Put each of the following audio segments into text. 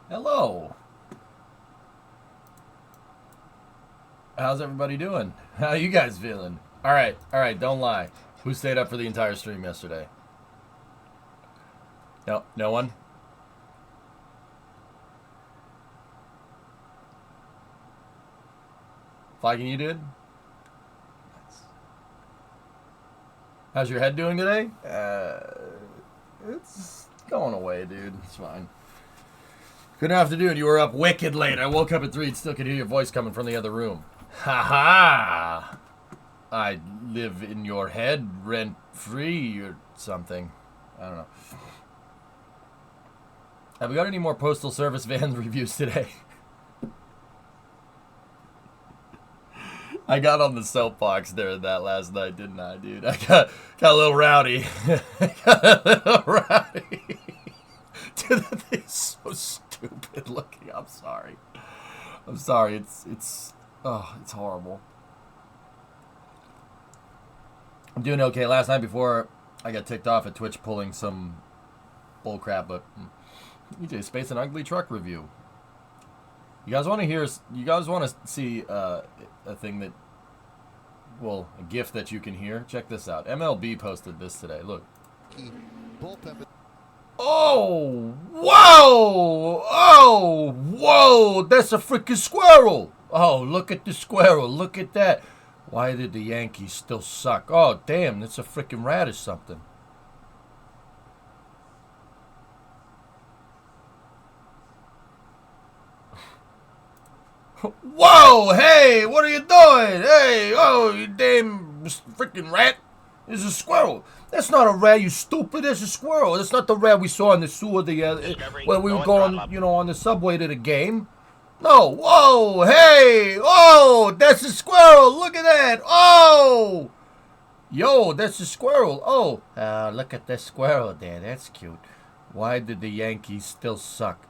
Hello. How's everybody doing? How you guys feeling? All right, don't lie. Who stayed up for the entire stream yesterday? No, no one? Flagging you did? How's your head doing today? It's going away, dude. It's fine. Good afternoon. You were up wicked late. I woke up at 3 and still could hear your voice coming from the other room. Ha ha! I live in your head rent free or something. I don't know. Have we got any more Postal Service van reviews today? I got on the soapbox there that last night, didn't I, dude? I got a little rowdy. Got a little rowdy. Dude, that thing's so stupid looking. I'm sorry. I'm sorry. It's horrible. I'm doing okay. Last night before I got ticked off at Twitch pulling some bullcrap, but EJ Space an ugly truck review. You guys want to hear? You guys want to see a thing that, well, a GIF that you can hear? Check this out. MLB posted this today. Look. Oh! Whoa! Oh! Whoa! That's a freaking squirrel! Oh, look at the squirrel. Look at that. Why did the Yankees still suck? Oh, damn, that's a freaking rat or something. Whoa! Hey, what are you doing? Hey, oh, you damn freaking rat. It's a squirrel. That's not a rat, you stupid. That's a squirrel. That's not the rat we saw in the sewer when we were going, on the subway to the game. No. Whoa! Hey! Oh! That's a squirrel! Look at that! Oh! Yo, that's a squirrel. Oh! Look at that squirrel there. That's cute. Why did the Yankees still suck?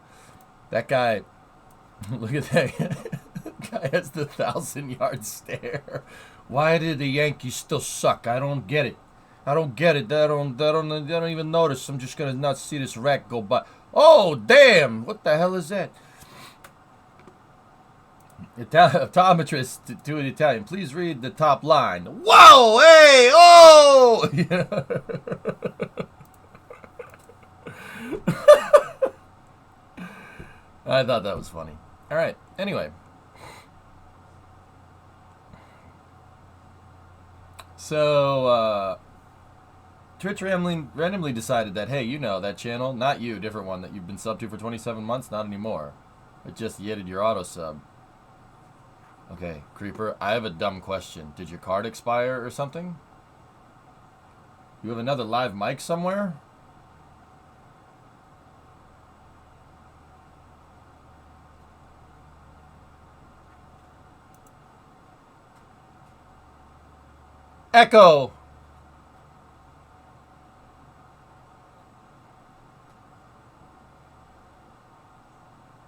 That guy... Look at that. Guy has the 1,000-yard stare. Why did the Yankees still suck? I don't get it. I don't get it. I don't even notice. I'm just gonna not see this rat go by. Oh, damn! What the hell is that? Optometrist to an Italian. Please read the top line. Whoa! Hey! Oh! I thought that was funny. All right. Anyway. So, Twitch randomly decided that, hey, you know that channel, not you, different one that you've been subbed to for 27 months, not anymore. It just yeeted your auto sub. Okay, Creeper, I have a dumb question. Did your card expire or something? You have another live mic somewhere? Echo!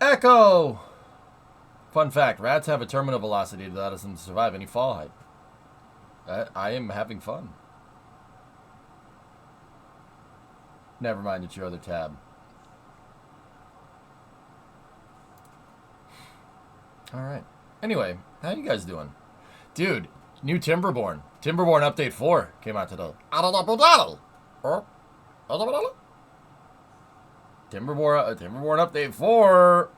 Echo! Fun fact, rats have a terminal velocity that allows them to survive any fall height. I am having fun. Never mind, it's your other tab. Alright. Anyway, how you guys doing? Dude, new Timberborn. Timberborn Update 4 came out today. Timberborn Update 4.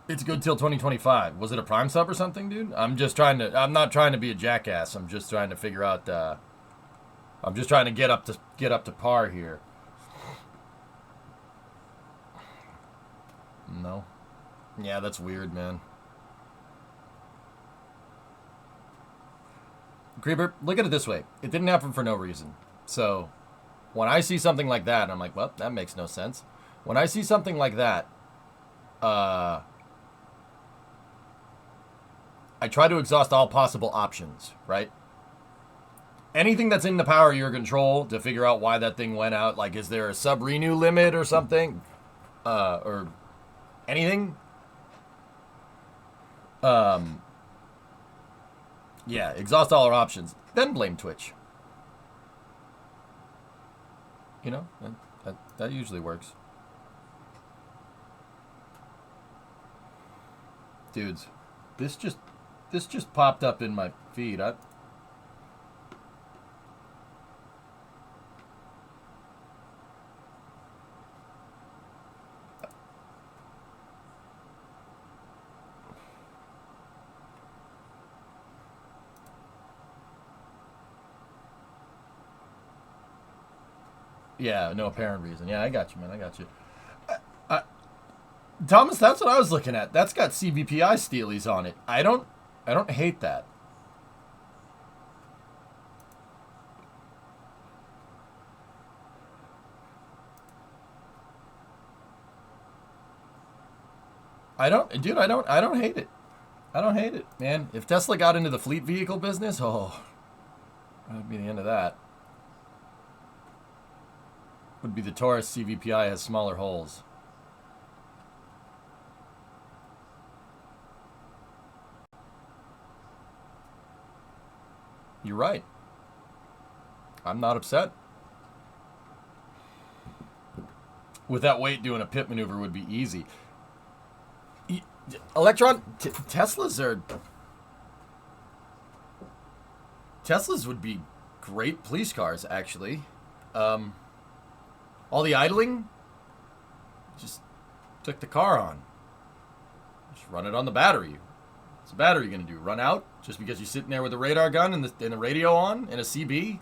It's good till 2025. Was it a Prime sub or something, dude? I'm not trying to be a jackass. I'm just trying to figure out, I'm just trying to get up to par here. No. Yeah, that's weird, man. Creeper, look at it this way. It didn't happen for no reason. So, when I see something like that, I'm like, well, that makes no sense. When I see something like that, I try to exhaust all possible options, right? Anything that's in the power of your control to figure out why that thing went out. Like, is there a sub-renew limit or something? Or anything? Yeah, exhaust all our options. Then blame Twitch. You know, that usually works. Dudes, this just popped up in my feed. Yeah, no apparent reason. Yeah, I got you, man. I got you. I, Thomas, that's what I was looking at. That's got CVPI steelies on it. I don't hate that. I don't hate it. I don't hate it, man. If Tesla got into the fleet vehicle business, oh, that'd be the end of that. Would be the Taurus CVPI has smaller holes. You're right. I'm not upset. With that weight, doing a pit maneuver would be easy. Teslas would be great police cars, actually. All the idling, just took the car on. Just run it on the battery. What's the battery going to do? Run out just because you're sitting there with a radar gun and the radio on and a CB?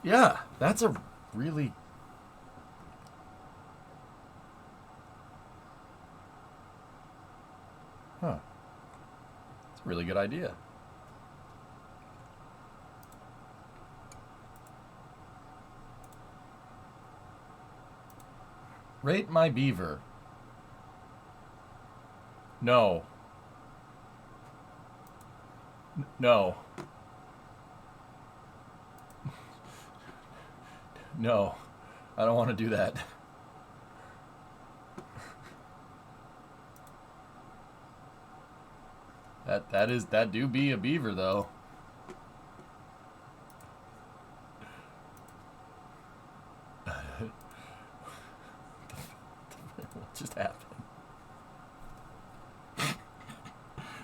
Yeah, that's a really... Huh. It's a really good idea. Rate my beaver. No. No. No. I don't want to do that. That do be a beaver though. What just happened?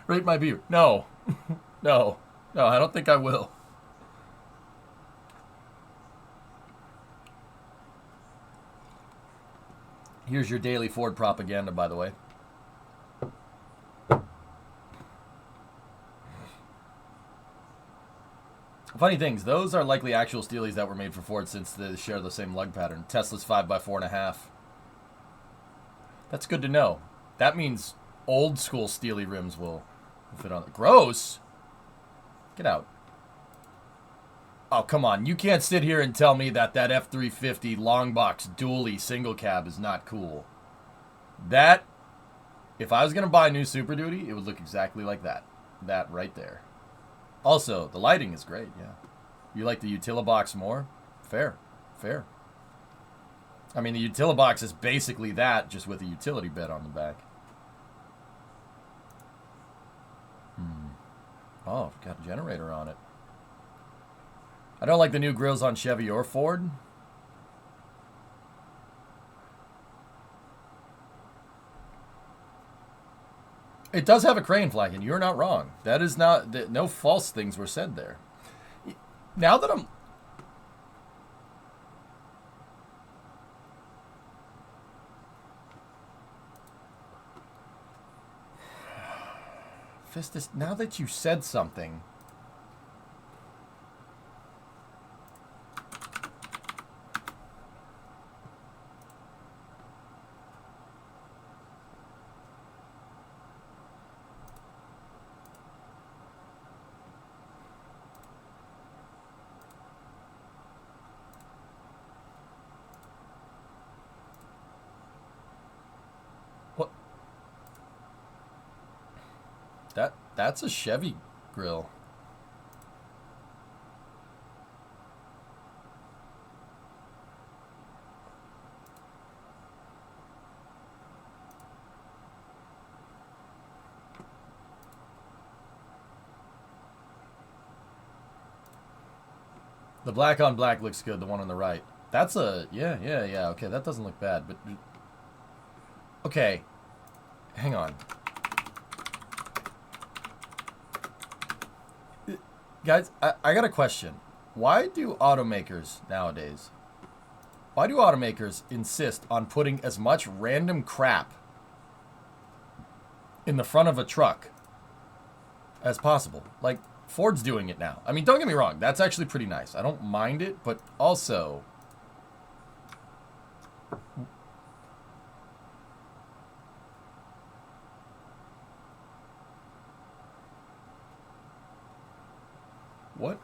Rate my beaver. No. No. No, I don't think I will. Here's your daily Ford propaganda, by the way. Funny things, those are likely actual Steelies that were made for Ford since they share the same lug pattern. Tesla's 5x4.5. That's good to know. That means old school Steely rims will fit on it. Gross? Get out. Oh, come on. You can't sit here and tell me that F-350 long box dually single cab is not cool. That, if I was going to buy a new Super Duty, it would look exactly like that. That right there. Also, the lighting is great, yeah. You like the Utilibox more? Fair. Fair. I mean, the Utilibox is basically that, just with a utility bed on the back. Oh, got a generator on it. I don't like the new grills on Chevy or Ford. It does have a crane flag, and you're not wrong. That is not... No false things were said there. Now that I'm... Fistus, now that you said something... What? That's a Chevy grill. The black on black looks good, the one on the right. That's a... Yeah, okay, that doesn't look bad, but... Okay. Hang on. Guys, I got a question. Why do automakers nowadays, why do automakers insist on putting as much random crap in the front of a truck as possible? Like, Ford's doing it now. I mean, don't get me wrong. That's actually pretty nice. I don't mind it, but also... What,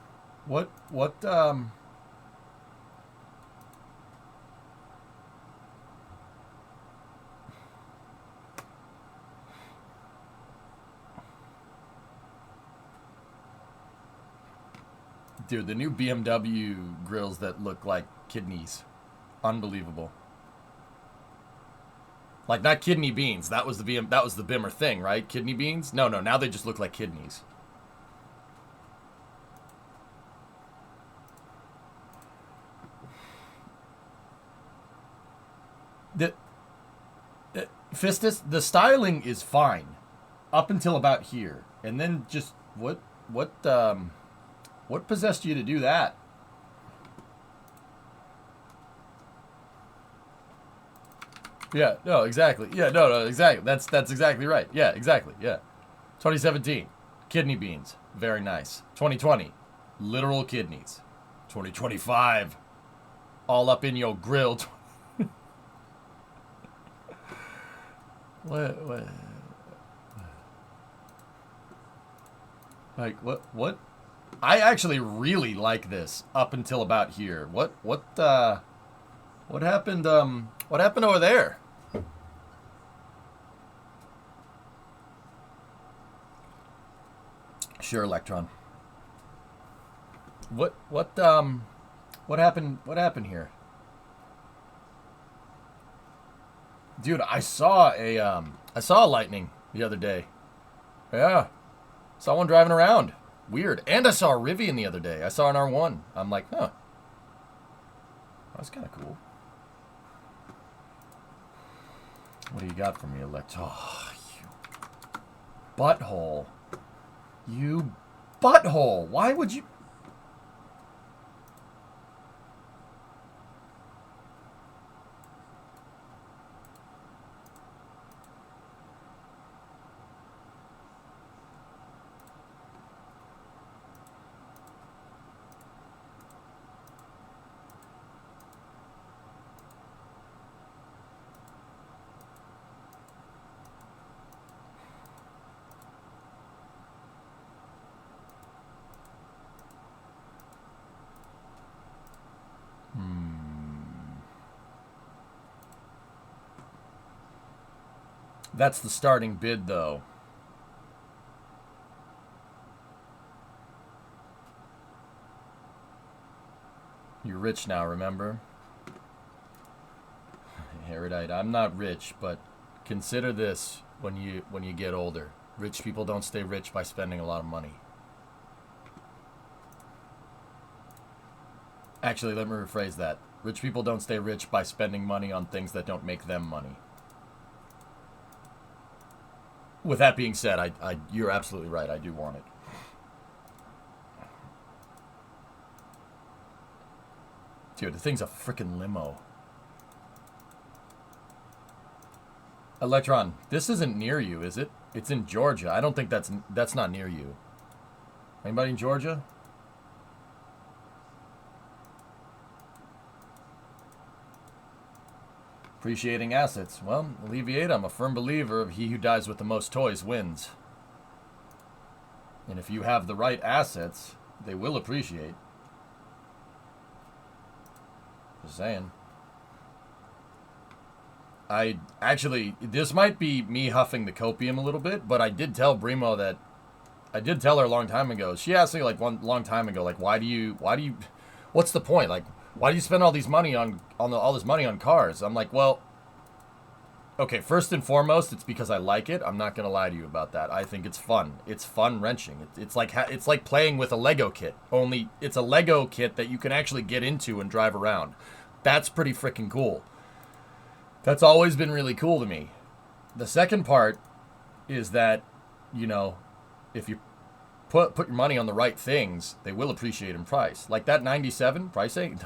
Dude, the new BMW grills that look like kidneys. Unbelievable. Like, not kidney beans. That was the Bimmer thing, right? Kidney beans? No, now they just look like kidneys. Fistus, the styling is fine up until about here, and then just what possessed you to do that? Yeah, no, exactly. Yeah, no, exactly. That's exactly right. Yeah, exactly. Yeah. 2017, kidney beans, very nice. 2020, literal kidneys. 2025, all up in your grill. What? Like, what? I actually really like this up until about here. What happened, what happened over there? Sure, Electron. What happened here? Dude, I saw a lightning the other day. Yeah. Saw one driving around. Weird. And I saw a Rivian the other day. I saw an R1. I'm like, huh. That's kind of cool. What do you got for me, Elect? Oh, you butthole. You butthole. Why would you... That's the starting bid, though. You're rich now, remember? Erudite, I'm not rich, but consider this when you get older. Rich people don't stay rich by spending a lot of money. Actually, let me rephrase that. Rich people don't stay rich by spending money on things that don't make them money. With that being said, you're absolutely right. I do want it. Dude, the thing's a freaking limo. Electron, this isn't near you, is it? It's in Georgia. I don't think that's not near you. Anybody in Georgia? Appreciating assets. Well, Alleviate, I'm a firm believer of he who dies with the most toys wins. And if you have the right assets, they will appreciate. Just saying. This might be me huffing the copium a little bit, but I did tell Brimo that, I did tell her a long time ago. She asked me like one long time ago, like, why do you, what's the point? Like, why do you spend all this money on cars? I'm like, well, okay, first and foremost, it's because I like it. I'm not gonna lie to you about that. I think it's fun. It's fun wrenching. It's like playing with a Lego kit. Only it's a Lego kit that you can actually get into and drive around. That's pretty freaking cool. That's always been really cool to me. The second part is that, you know, if you put your money on the right things, they will appreciate in price. Like that 97 pricing,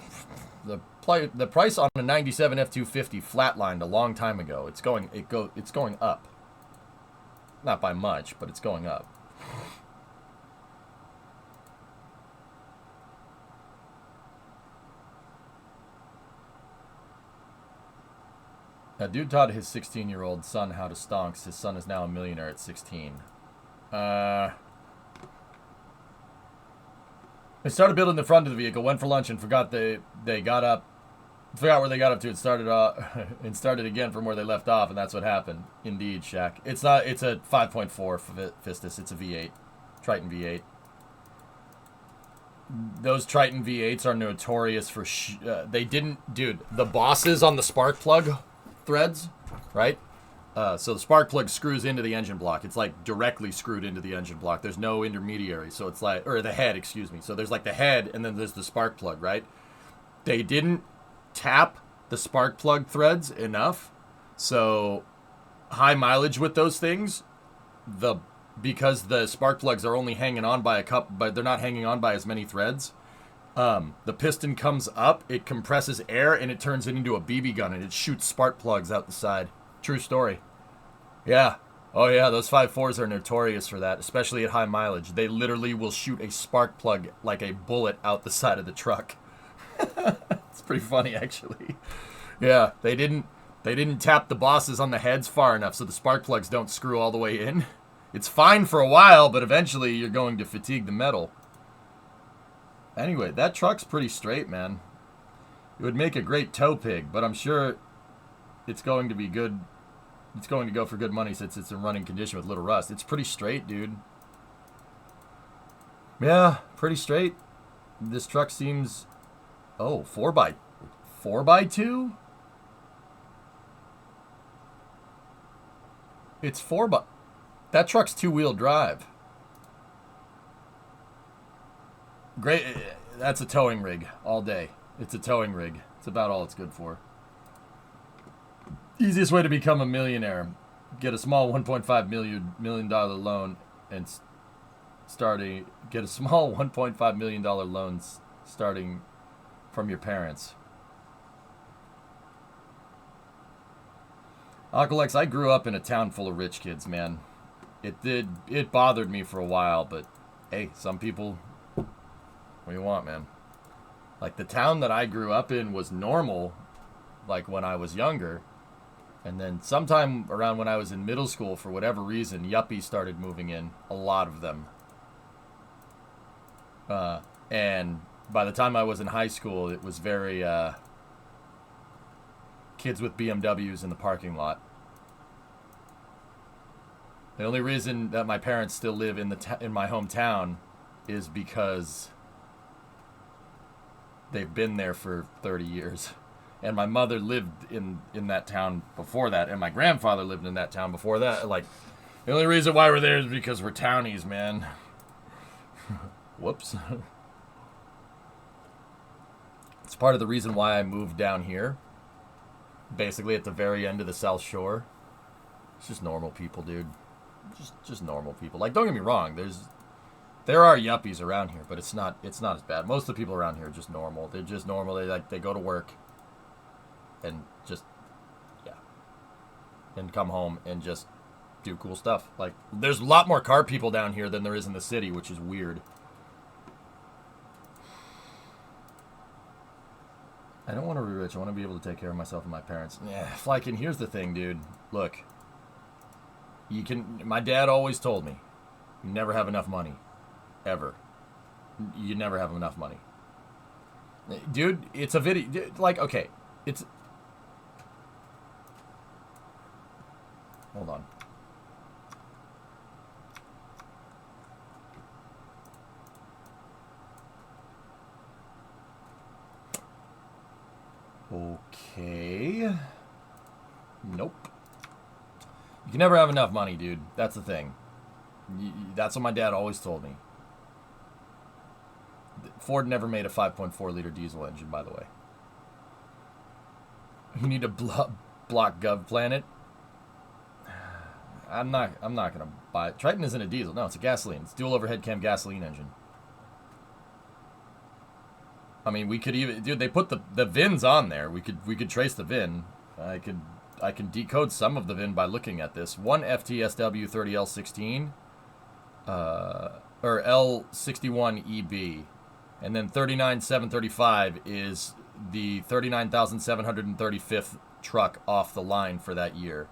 the price on a 97 F250 flatlined a long time ago. It's going up. Not by much, but it's going up. A dude taught his 16-year-old son how to stonks. His son is now a millionaire at 16. They started building the front of the vehicle, went for lunch, and forgot where they got up to. It started and started again from where they left off, and that's what happened. Indeed, Shaq. It's not. It's a 5.4 Fistus. It's a V8, Triton V8. Those Triton V8s are notorious for. They didn't, dude. The bosses on the spark plug threads, right? So the spark plug screws into the engine block. It's like directly screwed into the engine block. There's no intermediary. So it's like, or the head, excuse me. So there's like the head and then there's the spark plug, right? They didn't tap the spark plug threads enough. So high mileage with those things, because the spark plugs are only hanging on by a couple, but they're not hanging on by as many threads. The piston comes up, it compresses air, and it turns it into a BB gun, and it shoots spark plugs out the side. True story. Yeah. Oh, yeah, those 5.4s are notorious for that, especially at high mileage. They literally will shoot a spark plug like a bullet out the side of the truck. It's pretty funny, actually. Yeah, they didn't tap the bosses on the heads far enough so the spark plugs don't screw all the way in. It's fine for a while, but eventually you're going to fatigue the metal. Anyway, that truck's pretty straight, man. It would make a great tow pig, but I'm sure it's going to be good. It's going to go for good money since it's in running condition with little rust. It's pretty straight, dude. Yeah, pretty straight. This truck seems... Oh, 4x2? It's 4x... That truck's two-wheel drive. Great. That's a towing rig all day. It's a towing rig. It's about all it's good for. Easiest way to become a millionaire: get a small $1.5 million loan and get a small $1.5 million loan starting from your parents. Uncle X, I grew up in a town full of rich kids, man. It bothered me for a while, but hey, some people. What do you want, man? Like, the town that I grew up in was normal, like, when I was younger. And then sometime around when I was in middle school, for whatever reason, yuppies started moving in. A lot of them. And by the time I was in high school, it was very, kids with BMWs in the parking lot. The only reason that my parents still live in my hometown is because... they've been there for 30 years. And my mother lived in that town before that. And my grandfather lived in that town before that. Like, the only reason why we're there is because we're townies, man. Whoops. It's part of the reason why I moved down here. Basically at the very end of the South Shore. It's just normal people, dude. Just normal people. Like, don't get me wrong. There are yuppies around here, but it's not as bad. Most of the people around here are just normal. They're just normal. They go to work and just, yeah, and come home and just do cool stuff. Like, there's a lot more car people down here than there is in the city, which is weird. I don't want to be rich. I want to be able to take care of myself and my parents. Yeah, Flykin, here's the thing, dude. Look, my dad always told me, you never have enough money. Ever. You never have enough money. Dude, it's a video. Like, okay. It's... Hold on. Okay. Nope. You can never have enough money, dude. That's the thing. That's what my dad always told me. Ford never made a 5.4 liter diesel engine, by the way. You need a block Gov Planet. I'm not gonna buy it. Triton isn't a diesel. No, it's a gasoline. It's dual overhead cam gasoline engine. I mean, we could even, dude. They put the VINs on there. We could trace the VIN. I can decode some of the VIN by looking at this. One FTSW 30L16, or L61EB, and then 39735 is the 39,735th truck off the line for that year.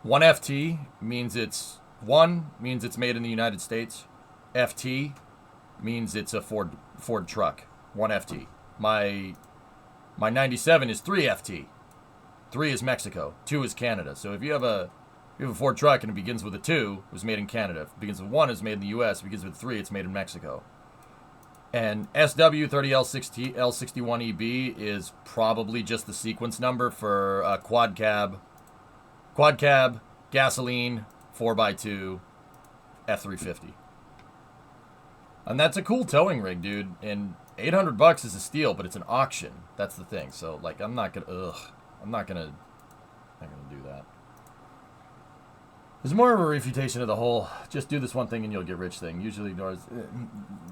One FT means it's made in the United States. FT means it's a Ford truck. One FT. My 97 is 3 FT. 3 is Mexico. 2 is Canada. So if you have a Ford truck and it begins with a 2, it was made in Canada. If it begins with 1, it's made in the US. If it begins with 3, it's made in Mexico. And SW30L61EB is probably just the sequence number for a quad cab, gasoline, 4x2, F350. And that's a cool towing rig, dude. And $800 is a steal, but it's an auction. That's the thing. So, like, I'm not gonna do that. There's more of a refutation of the whole just do this one thing and you'll get rich thing. Usually ignores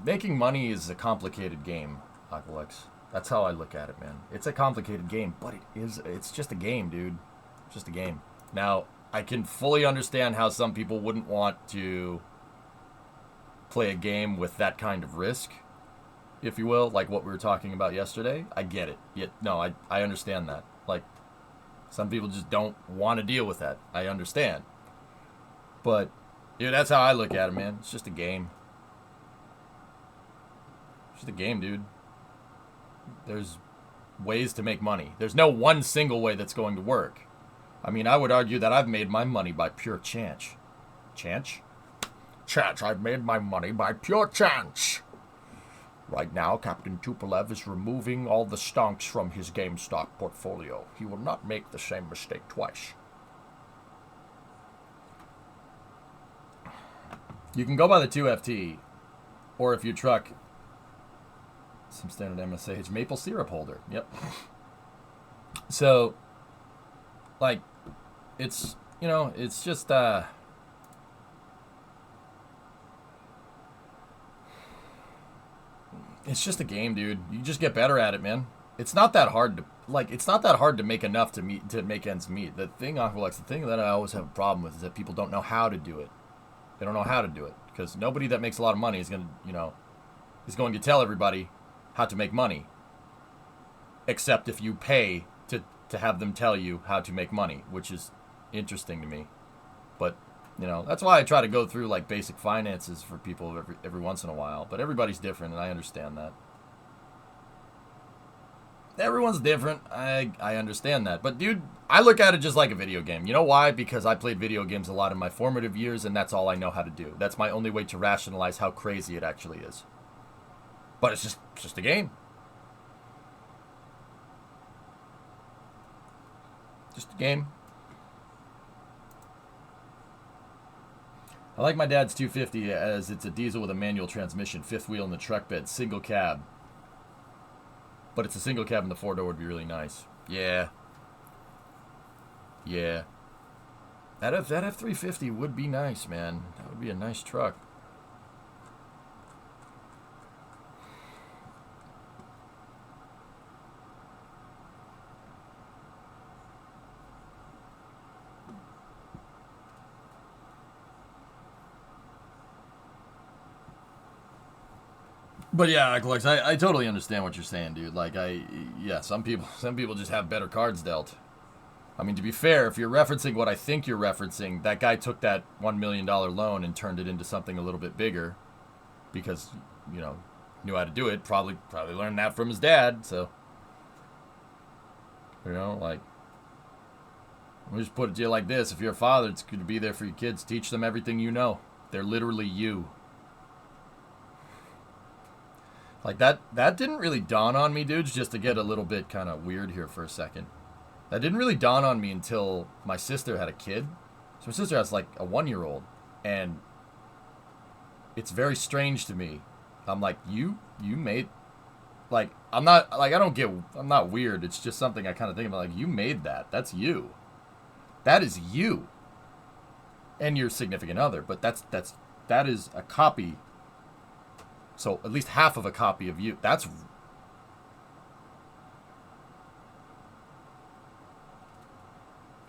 making money is a complicated game, Aqualex. That's how I look at it, man. It's a complicated game, but it's just a game, dude. It's just a game. Now, I can fully understand how some people wouldn't want to play a game with that kind of risk, if you will, like what we were talking about yesterday. I get it. I understand that. Like, some people just don't want to deal with that. I understand. But, dude, that's how I look at it, man. It's just a game. It's just a game, dude. There's ways to make money. There's no one single way that's going to work. I mean, I would argue that I've made my money by pure chance. Chance? Chance. I've made my money by pure chance. Right now, Captain Tupolev is removing all the stonks from his GameStop portfolio. He will not make the same mistake twice. You can go by the 2FT, or if your truck, some standard MSH, maple syrup holder. Yep. So, like, it's, it's just, it's just a game, dude. You just get better at it, man. It's not that hard to, make enough to make ends meet. The thing that I always have a problem with is that people don't know how to do it. They don't know how to do it because nobody that makes a lot of money is going to tell everybody how to make money, except if you pay to have them tell you how to make money, which is interesting to me. But that's why I try to go through like basic finances for people every once in a while. But everybody's different, and I understand that. Everyone's different. I understand that. But, dude, I look at it just like a video game. You know why? Because I played video games a lot in my formative years, and that's all I know how to do. That's my only way to rationalize how crazy it actually is. But it's just a game. Just a game. I like my dad's 250 as it's a diesel with a manual transmission, 5th wheel in the truck bed, single cab. But it's a single cab and the 4-door would be really nice. Yeah. Yeah. That F350 would be nice, man. That would be a nice truck. But yeah, Alex, I totally understand what you're saying, dude. Like, some people just have better cards dealt. I mean, to be fair, if you're referencing what I think you're referencing, that guy took that $1 million loan and turned it into something a little bit bigger because, knew how to do it. Probably learned that from his dad. So, like, let me just put it to you like this. If you're a father, it's good to be there for your kids. Teach them everything you know. They're literally you. Like, that didn't really dawn on me, dudes, just to get a little bit kind of weird here for a second. That didn't really dawn on me until my sister had a kid. So my sister has, like, a 1-year-old. And it's very strange to me. I'm like, you made... Like, I'm not weird. It's just something I kind of think about. Like, you made that. That's you. That is you. and your significant other. But that is a copy. So at least half of a copy of you. It's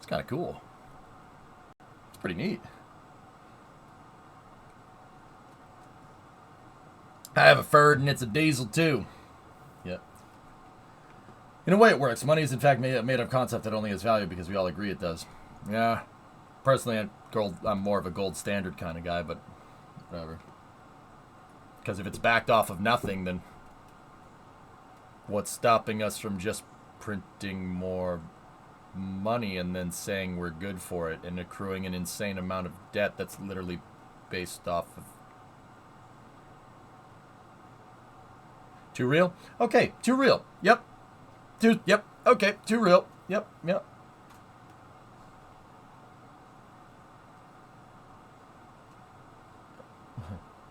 kind of cool. It's pretty neat. I have a Ferd and it's a diesel too. Yep. In a way it works. Money is in fact made of concept that only has value because we all agree it does. Yeah. Personally, I'm more of a gold standard kind of guy, but whatever. Because if it's backed off of nothing, then what's stopping us from just printing more money and then saying we're good for it and accruing an insane amount of debt that's literally based off of... Too real? Okay, too real. Yep. Yep. Okay, too real. Yep.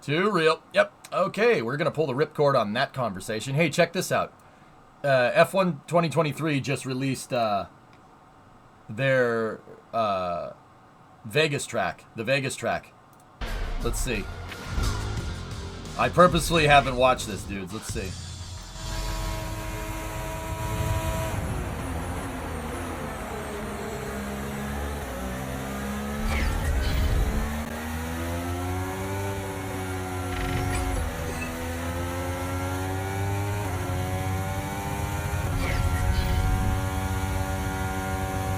Too real. Yep. Okay, we're going to pull the ripcord on that conversation. Hey, check this out. F1 2023 just released their Vegas track. The Vegas track. Let's see. I purposely haven't watched this, dudes. Let's see.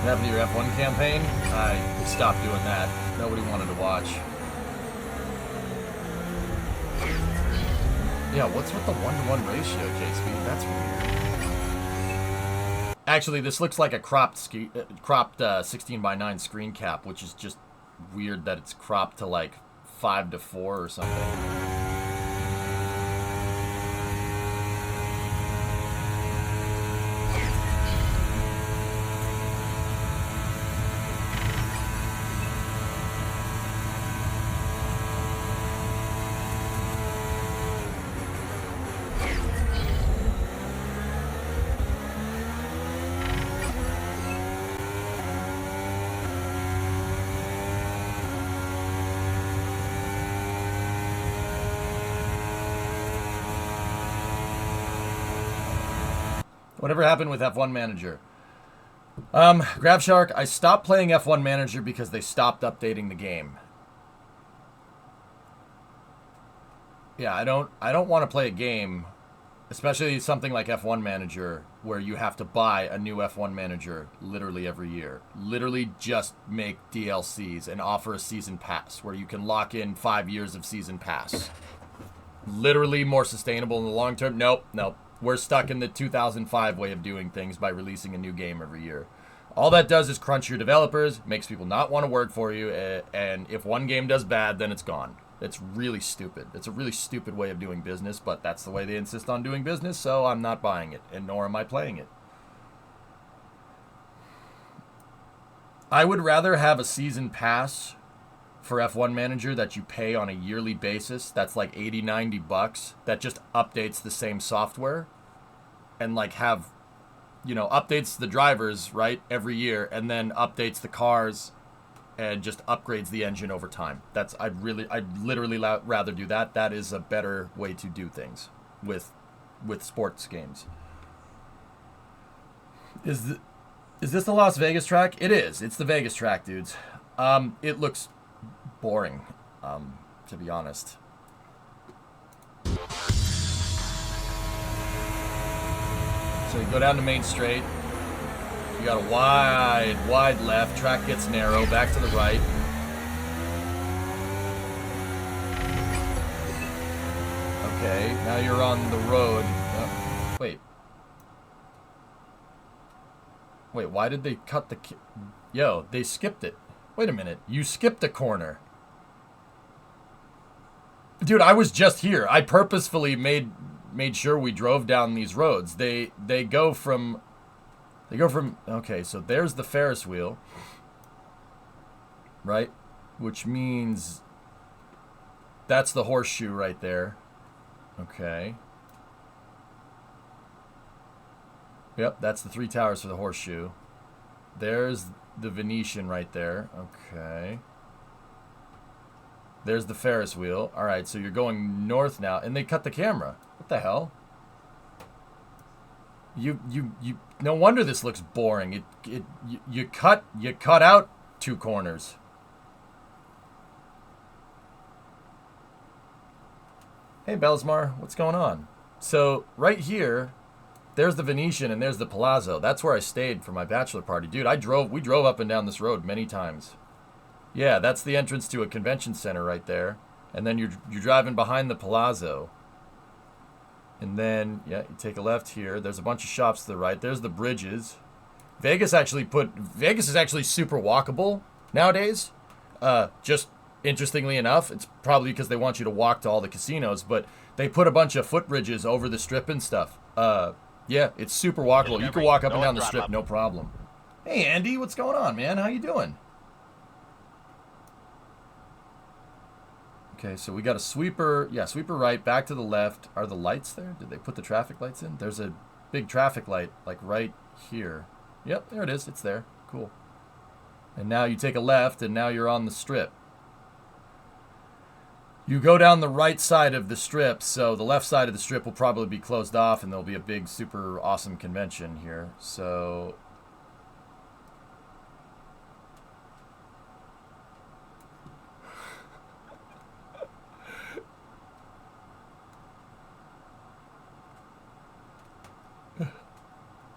What happened to your F1 campaign? I stopped doing that. Nobody wanted to watch. Yeah, what's with the 1-to-1 ratio, JSP? That's weird. Actually, this looks like a cropped 16:9 screen cap, which is just weird that it's cropped to like 5:4 or something. Whatever happened with F1 Manager? GrabShark, I stopped playing F1 Manager because they stopped updating the game. Yeah, I don't want to play a game, especially something like F1 Manager, where you have to buy a new F1 Manager literally every year. Literally just make DLCs and offer a season pass where you can lock in 5 years of season pass. Literally more sustainable in the long term. Nope. We're stuck in the 2005 way of doing things by releasing a new game every year. All that does is crunch your developers, makes people not want to work for you, and if one game does bad, then it's gone. It's really stupid. It's a really stupid way of doing business, but that's the way they insist on doing business, so I'm not buying it, and nor am I playing it. I would rather have a season pass for F1 Manager that you pay on a yearly basis. That's like $80-90 that just updates the same software and like have, updates the drivers, right, every year, and then updates the cars and just upgrades the engine over time. I'd literally rather do that. That is a better way to do things with sports games. Is this the Las Vegas track? It is. It's the Vegas track, dudes. It looks boring, to be honest. So you go down to Main Straight. You got a wide left. Track gets narrow. Back to the right. Okay, now you're on the road. Wait, why did they cut the... Yo, they skipped it. Wait a minute. You skipped a corner. Dude, I was just here. I purposefully made sure we drove down these roads. They go from... Okay, so there's the Ferris wheel. Right? Which means... That's the horseshoe right there. Okay. Yep, that's the 3 towers for the horseshoe. There's the Venetian right there. Okay. There's the Ferris wheel. All right, so you're going north now, and they cut the camera. What the hell? You. No wonder this looks boring. You cut out 2 corners. Hey, Belsmar, what's going on? So right here, there's the Venetian and there's the Palazzo. That's where I stayed for my bachelor party, dude. We drove up and down this road many times. Yeah, that's the entrance to a convention center right there. And then you're driving behind the Palazzo. And then, yeah, you take a left here. There's a bunch of shops to the right. There's the bridges. Vegas is actually super walkable nowadays. Just interestingly enough, it's probably because they want you to walk to all the casinos, but they put a bunch of footbridges over the strip and stuff. Yeah, it's super walkable. You can walk up and down the strip, no problem. Hey, Andy, what's going on, man? How you doing? Okay, so we got a sweeper. Yeah, sweeper right, back to the left. Are the lights there? Did they put the traffic lights in? There's a big traffic light, like right here. Yep, there it is. It's there. Cool. And now you take a left, and now you're on the strip. You go down the right side of the strip, so the left side of the strip will probably be closed off, and there'll be a big, super awesome convention here. So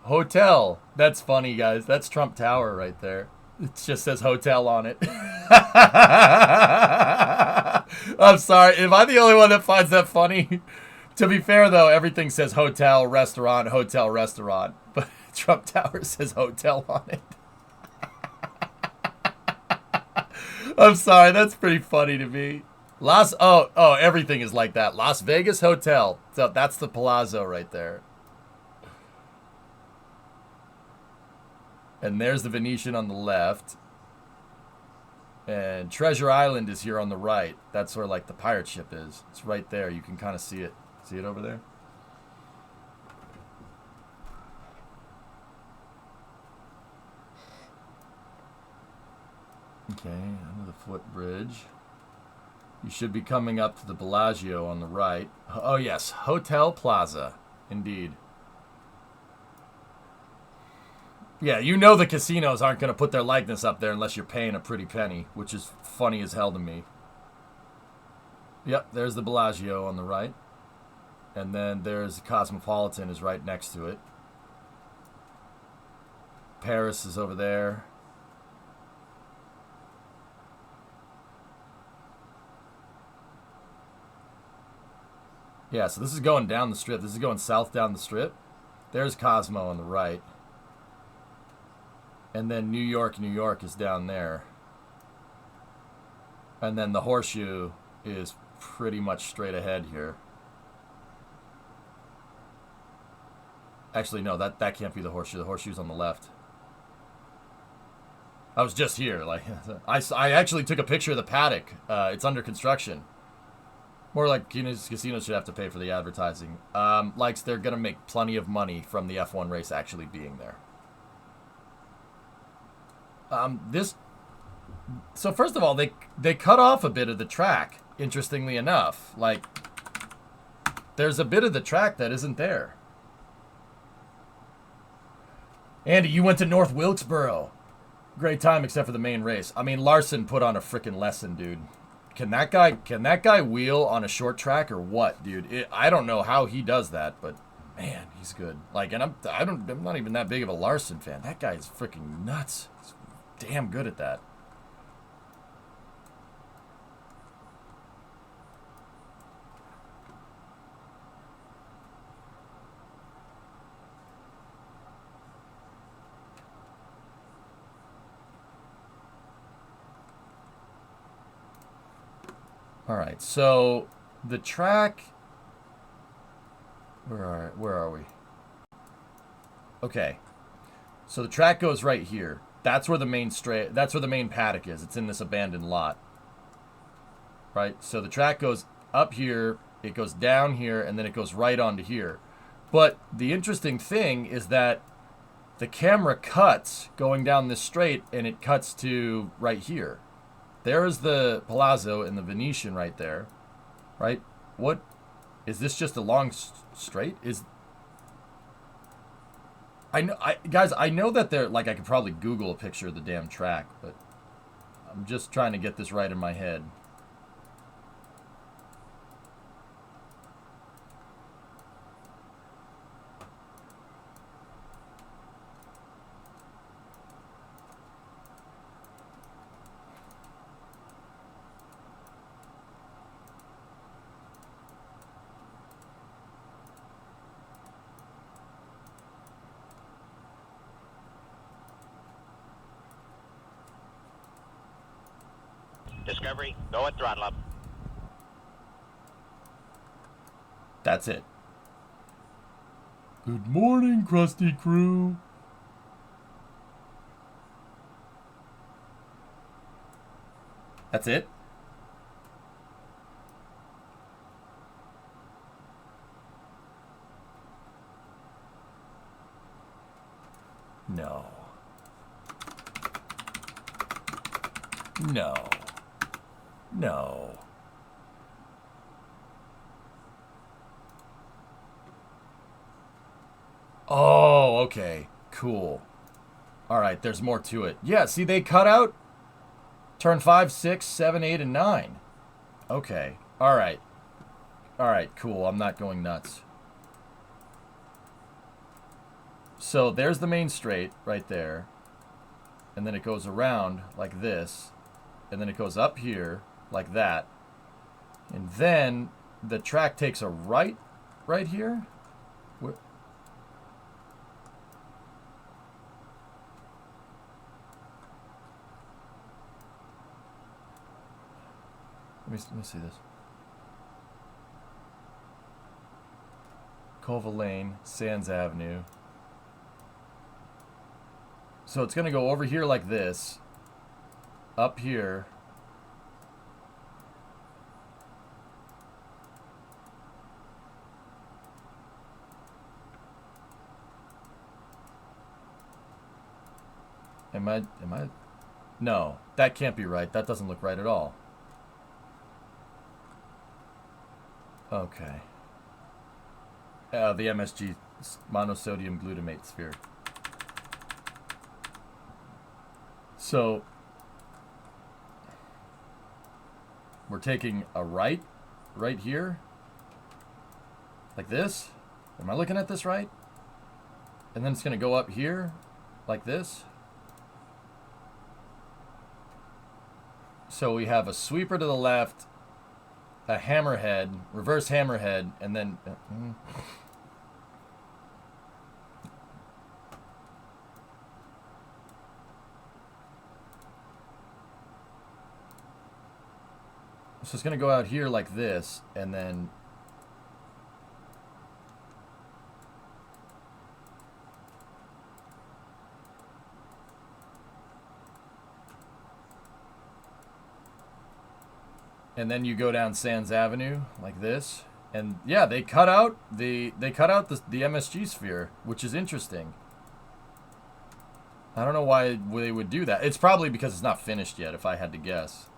hotel. That's funny, guys. That's Trump Tower right there. It just says hotel on it. I'm sorry. Am I the only one that finds that funny? To be fair, though, everything says hotel, restaurant. But Trump Tower says hotel on it. I'm sorry. That's pretty funny to me. Everything is like that. Las Vegas Hotel. So that's the Palazzo right there. And there's the Venetian on the left. And Treasure Island is here on the right. That's where, like, the pirate ship is. It's right there. You can kind of see it. See it over there? Okay, under the footbridge. You should be coming up to the Bellagio on the right. Oh, yes. Hotel Plaza. Indeed. Yeah, you know the casinos aren't going to put their likeness up there unless you're paying a pretty penny, which is funny as hell to me. Yep, there's the Bellagio on the right. And then there's the Cosmopolitan is right next to it. Paris is over there. Yeah, so this is going down the strip. This is going south down the strip. There's Cosmo on the right. And then New York is down there. And then the Horseshoe is pretty much straight ahead here. Actually, no, that can't be the Horseshoe. The Horseshoe's on the left. I was just here. Like, I actually took a picture of the paddock. It's under construction. More like casinos should have to pay for the advertising. Like, they're going to make plenty of money from the F1 race actually being there. So first of all, they cut off a bit of the track, interestingly enough. Like, there's a bit of the track that isn't there. Andy, you went to North Wilkesboro. Great time except for the main race. I mean, Larson put on a freaking lesson, dude. Can that guy wheel on a short track or what, dude? I don't know how he does that, but man, he's good. Like, and I'm not even that big of a Larson fan. That guy is freaking nuts. He's damn good at that. All right, so the track. Where are we? Okay, so the track goes right here. That's where the main That's where the main paddock is. It's in this abandoned lot. Right. So the track goes up here. It goes down here, and then it goes right onto here. But the interesting thing is that the camera cuts going down this straight, and it cuts to right here. There's the Palazzo and the Venetian right there. Right? What? Is this just a long straight? Guys, I know that they're, like, I could probably Google a picture of the damn track, but I'm just trying to get this right in my head. Discovery, go at throttle up. That's it. Good morning, Krusty Crew. That's it? No. No. No. Oh, okay. Cool. Alright, there's more to it. Yeah, see, they cut out turn 5, 6, 7, 8, and 9. Okay. Alright. Alright, cool. I'm not going nuts. So there's the main straight right there. And then it goes around like this. And then it goes up here like that. And then the track takes a right here. Where? Let me see this. Cova Lane, Sands Avenue. So it's going to go over here like this. Up here. Am I? No, that can't be right. That doesn't look right at all. Okay. The MSG monosodium glutamate sphere. So we're taking a right here, like this. Am I looking at this right? And then it's going to go up here, like this. So we have a sweeper to the left, a hammerhead, reverse hammerhead, and then... So it's going to go out here like this, and then... And then you go down Sands Avenue like this, and yeah, they cut out the MSG sphere, which is interesting. I don't know why they would do that. It's probably because it's not finished yet, if I had to guess.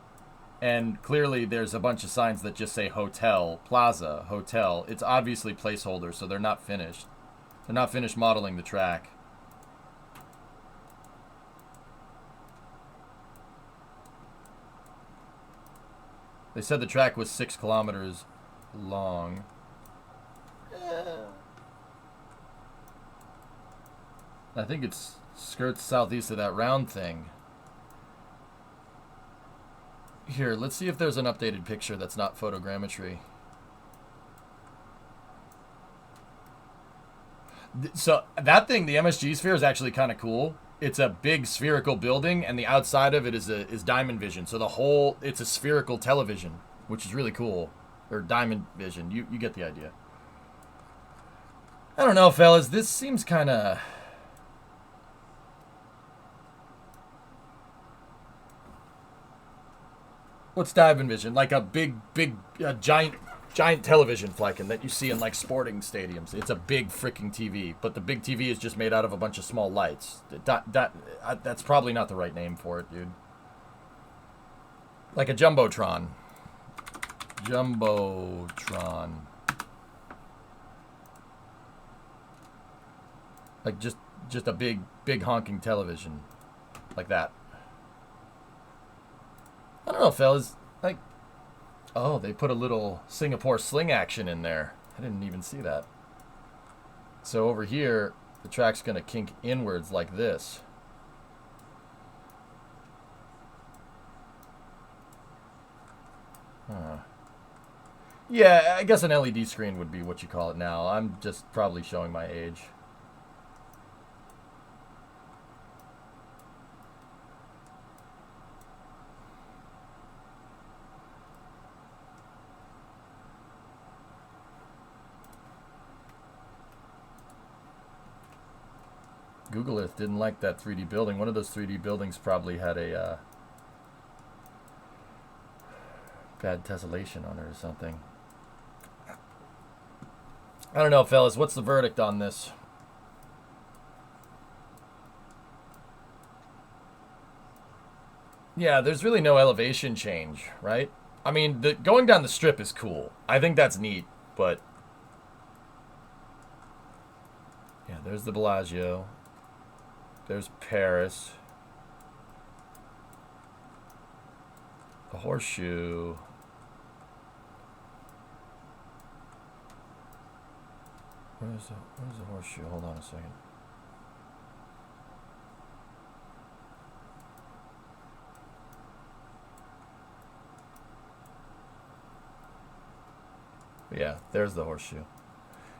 And clearly, there's a bunch of signs that just say hotel, plaza, hotel. It's obviously placeholders, so they're not finished. They're not finished modeling the track. They said the track was 6 kilometers long. I think it's skirts southeast of that round thing. Here, let's see if there's an updated picture that's not photogrammetry. So that thing, the MSG sphere, is actually kind of cool. It's a big spherical building, and the outside of it is diamond vision. So the whole, it's a spherical television, which is really cool. Or diamond vision. You get the idea. I don't know, fellas. This seems kind of... What's diamond vision? Like a big, giant television, Flecken, that you see in like sporting stadiums. It's a big freaking TV, but the big TV is just made out of a bunch of small lights. That's probably not the right name for it, dude. Like a Jumbotron. Jumbotron. Like just a big honking television. Like that. I don't know, fellas. Like, oh, they put a little Singapore sling action in there. I didn't even see that. So over here, the track's going to kink inwards like this. Huh. Yeah, I guess an LED screen would be what you call it now. I'm just probably showing my age. Google Earth didn't like that 3D building. One of those 3D buildings probably had a bad tessellation on it or something. I don't know, fellas. What's the verdict on this? Yeah, there's really no elevation change, right? I mean, going down the strip is cool. I think that's neat, but... Yeah, there's the Bellagio. There's Paris. The Horseshoe. Where's the Horseshoe? Hold on a second. Yeah, there's the Horseshoe.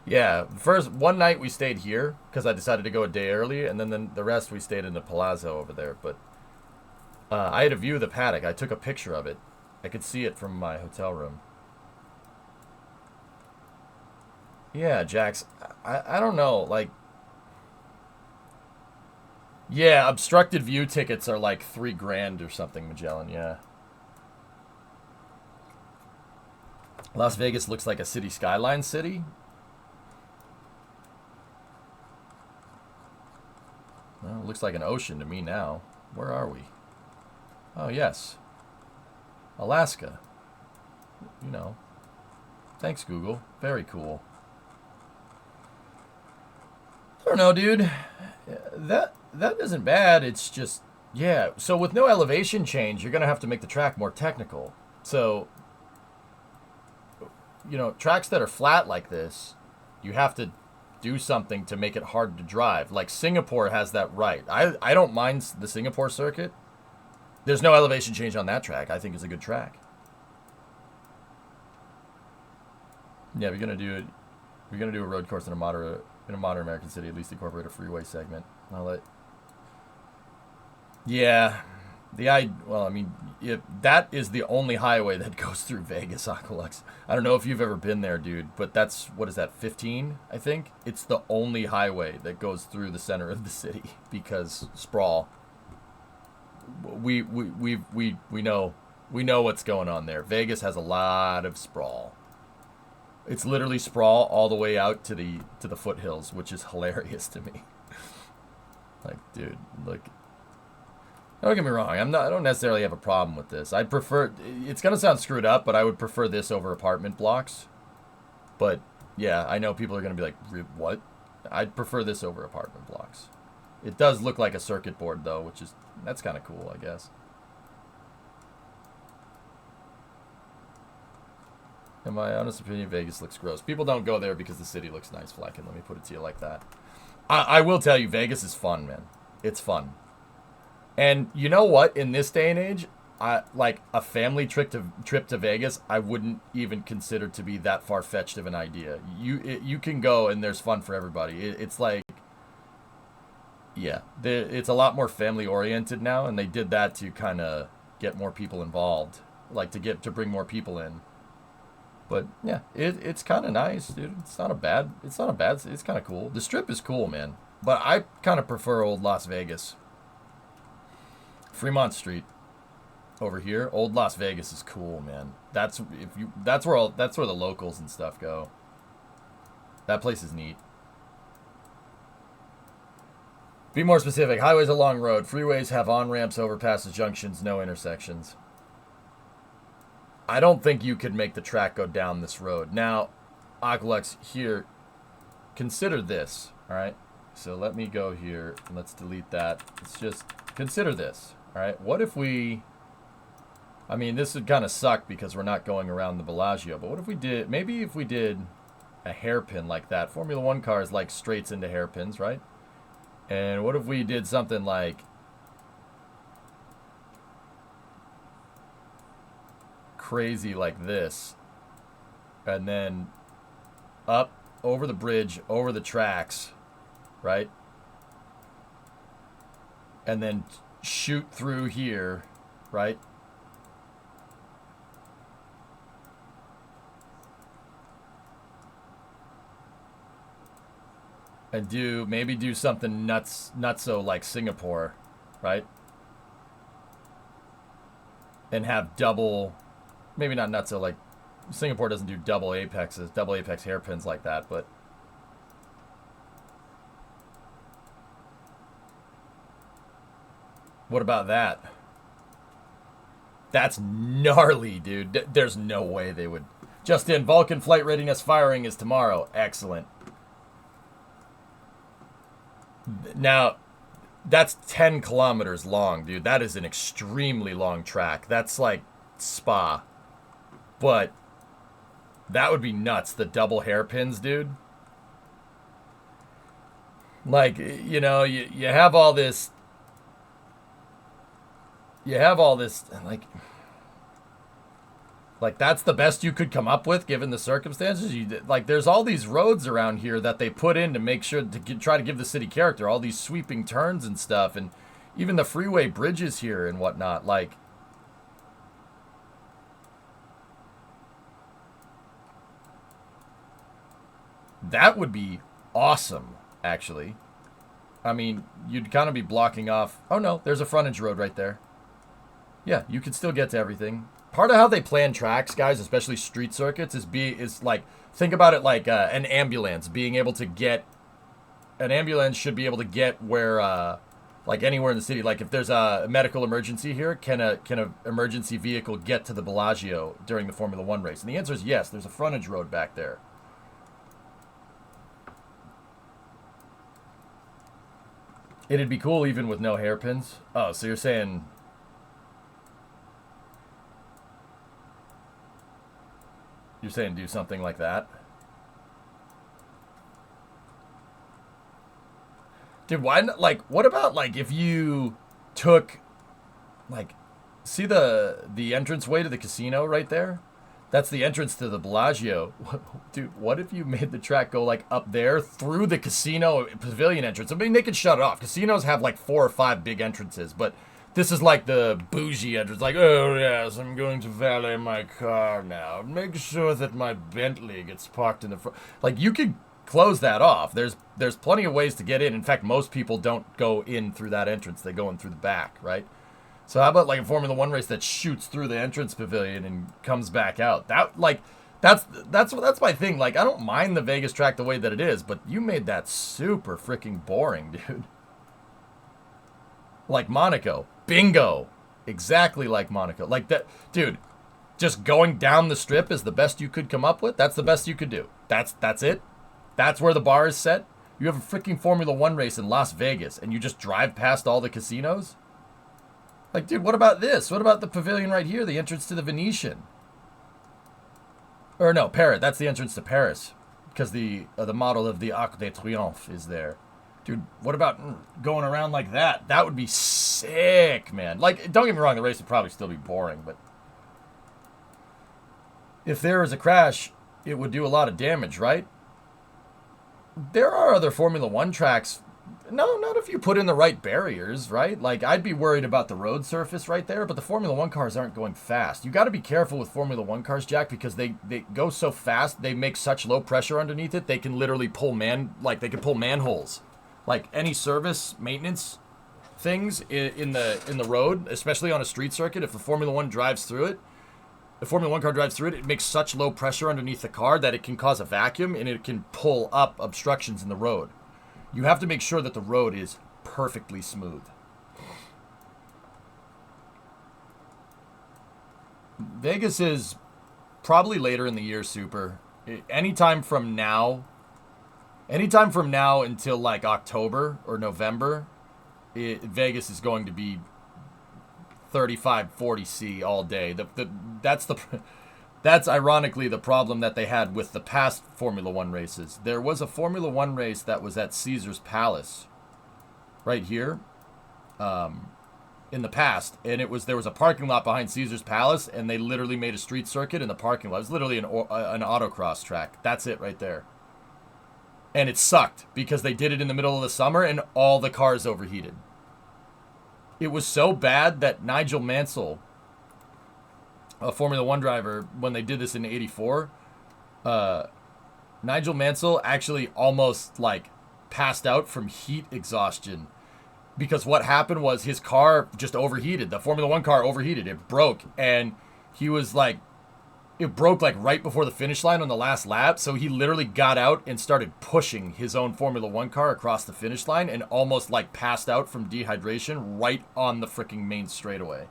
Yeah, first one night we stayed here because I decided to go a day early, and then the rest we stayed in the Palazzo over there. But I had a view of the paddock. I took a picture of it. I could see it from my hotel room. Yeah, Jax. I don't know. Like, yeah, obstructed view tickets are like $3,000 or something, Magellan. Yeah. Las Vegas looks like a city skyline city. Well, it looks like an ocean to me now. Where are we? Oh, yes. Alaska. You know. Thanks, Google. Very cool. I don't know, dude. That isn't bad. It's just, yeah. So with no elevation change, you're going to have to make the track more technical. So, you know, tracks that are flat like this, you have to do something to make it hard to drive. Like Singapore has that right. I don't mind the Singapore circuit. There's no elevation change on that track. I think it's a good track. Yeah, we're gonna do it. We're gonna do a road course in a modern American city. At least incorporate a freeway segment. Yeah, well, I mean, that is the only highway that goes through Vegas, Aqualux. I don't know if you've ever been there, dude, but that's, what is that, 15, I think? It's the only highway that goes through the center of the city because sprawl. We know what's going on there. Vegas has a lot of sprawl. It's literally sprawl all the way out to the foothills, which is hilarious to me. Like, dude, look. Don't get me wrong. I don't necessarily have a problem with this. I'd prefer. It's gonna sound screwed up, but I would prefer this over apartment blocks. But yeah, I know people are gonna be like, "What?" I'd prefer this over apartment blocks. It does look like a circuit board though, that's kind of cool, I guess. In my honest opinion, Vegas looks gross. People don't go there because the city looks nice, Flacken. Let me put it to you like that. I will tell you, Vegas is fun, man. It's fun. And you know what? In this day and age, like a family trip to Vegas, I wouldn't even consider to be that far-fetched of an idea. You can go and there's fun for everybody. It's like, yeah, it's a lot more family-oriented now, and they did that to kind of get more people involved, like to bring more people in. But yeah, it's kind of nice, dude. It's kind of bad. It's kind of cool. The Strip is cool, man. But I kind of prefer old Las Vegas. Fremont Street over here. Old Las Vegas is cool, man. That's where the locals and stuff go. That place is neat. Be more specific. Highway's a long road. Freeways have on-ramps, overpasses, junctions, no intersections. I don't think you could make the track go down this road. Now, Aqualex, here, consider this, all right? So let me go here, and let's delete that. Let's just consider this, all right? What if we... I mean, this would kind of suck because we're not going around the Bellagio, but what if we did... Maybe if we did a hairpin like that. Formula One cars like straights into hairpins, right? And what if we did something like... crazy like this, and then up over the bridge, over the tracks, right, and then shoot through here, right, and maybe do something nutso like Singapore, right, and have double. Maybe not nutso, like Singapore doesn't do double apex hairpins like that, but what about that? That's gnarly, dude. There's no way they would. Just in, Vulcan flight readiness firing is tomorrow. Excellent. Now, that's 10 kilometers long, dude. That is an extremely long track. That's like Spa. But that would be nuts, the double hairpins, dude. Like, you know, you have all this... You have all this, like that's the best you could come up with given the circumstances. Like, there's all these roads around here that they put in to make sure to try to give the city character, all these sweeping turns and stuff, and even the freeway bridges here and whatnot, like... That would be awesome, actually. I mean, you'd kind of be blocking off... Oh, no, there's a frontage road right there. Yeah, you could still get to everything. Part of how they plan tracks, guys, especially street circuits, is like... Think about it like an ambulance being able to get... An ambulance should be able to get where... like anywhere in the city. Like if there's a medical emergency here, can a emergency vehicle get to the Bellagio during the Formula One race? And the answer is yes, there's a frontage road back there. It'd be cool even with no hairpins. Oh, so you're saying... You're saying do something like that? Dude, why not? Like, what about, like, if you took... Like, see the entranceway to the casino right there? That's the entrance to the Bellagio. Dude, what if you made the track go, like, up there through the casino pavilion entrance? I mean, they could shut it off. Casinos have, like, 4 or 5 big entrances, but this is, like, the bougie entrance. Like, oh, yes, I'm going to valet my car now. Make sure that my Bentley gets parked in the front. Like, you could close that off. There's plenty of ways to get in. In fact, most people don't go in through that entrance. They go in through the back, right? So how about like a Formula One race that shoots through the entrance pavilion and comes back out? That like that's my thing. Like, I don't mind the Vegas track the way that it is, but you made that super freaking boring, dude. Like Monaco. Bingo. Exactly like Monaco. Like that, dude. Just going down the strip is the best you could come up with. That's the best you could do. That's it. That's where the bar is set. You have a freaking Formula One race in Las Vegas and you just drive past all the casinos? Like, dude, what about this? What about the pavilion right here, the entrance to the Venetian? Or no, Paris. That's the entrance to Paris. Because the model of the Arc de Triomphe is there. Dude, what about going around like that? That would be sick, man. Like, don't get me wrong, the race would probably still be boring, but... If there was a crash, it would do a lot of damage, right? There are other Formula One tracks... No, not if you put in the right barriers, right? Like, I'd be worried about the road surface right there, but the Formula One cars aren't going fast. You got to be careful with Formula One cars, Jack, because they go so fast, they make such low pressure underneath it, they can literally pull they can pull manholes. Like, any service, maintenance things in the road, especially on a street circuit, if the Formula One drives through it, the Formula One car drives through it, it makes such low pressure underneath the car that it can cause a vacuum, and it can pull up obstructions in the road. You have to make sure that the road is perfectly smooth. Vegas is probably later in the year, Super. Anytime from now until like October or November, Vegas is going to be 35, 40C all day. That's ironically the problem that they had with the past Formula One races. There was a Formula One race that was at Caesar's Palace, right here, in the past, and there was a parking lot behind Caesar's Palace, and they literally made a street circuit in the parking lot. It was literally an autocross track. That's it right there. And it sucked because they did it in the middle of the summer, and all the cars overheated. It was so bad that Nigel Mansell, a Formula One driver, when they did this in '84, Nigel Mansell actually almost like passed out from heat exhaustion, because what happened was his car just overheated. The Formula One car overheated. It broke, and he was like, it broke like right before the finish line on the last lap. So he literally got out and started pushing his own Formula One car across the finish line and almost like passed out from dehydration right on the freaking main straightaway.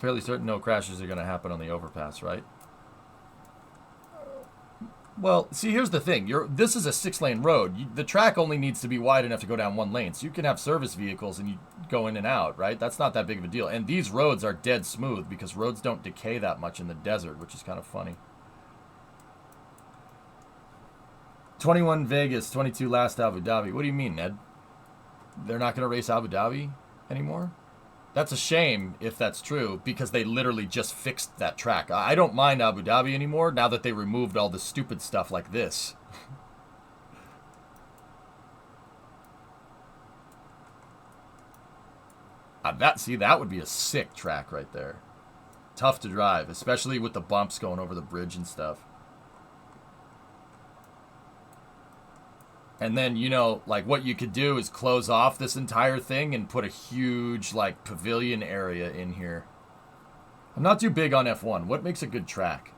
Fairly certain no crashes are going to happen on the overpass, right? Well, see, here's the thing. This is a 6-lane road. The track only needs to be wide enough to go down one lane. So you can have service vehicles and you go in and out, right? That's not that big of a deal. And these roads are dead smooth because roads don't decay that much in the desert, which is kind of funny. 21 Vegas, 22 last Abu Dhabi. What do you mean, Ned? They're not going to race Abu Dhabi anymore? That's a shame if that's true, because they literally just fixed that track. I don't mind Abu Dhabi anymore now that they removed all the stupid stuff like this. That would be a sick track right there. Tough to drive, especially with the bumps going over the bridge and stuff. And then, you know, like what you could do is close off this entire thing and put a huge, like, pavilion area in here. I'm not too big on F1. What makes a good track?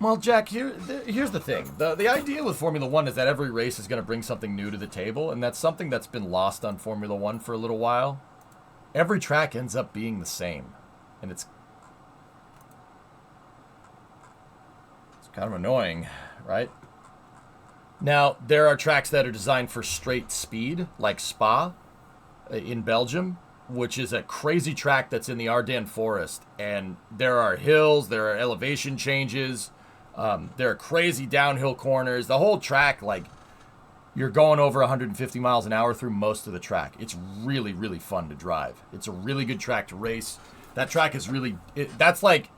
Well, Jack, here's the thing. The idea with Formula One is that every race is going to bring something new to the table, and that's something that's been lost on Formula One for a little while. Every track ends up being the same, and it's kind of annoying, right? Now, there are tracks that are designed for straight speed, like Spa in Belgium, which is a crazy track that's in the Ardennes forest. And there are hills, there are elevation changes, there are crazy downhill corners. The whole track, like, you're going over 150 miles an hour through most of the track. It's really, really fun to drive. It's a really good track to race. That track is really... that's like...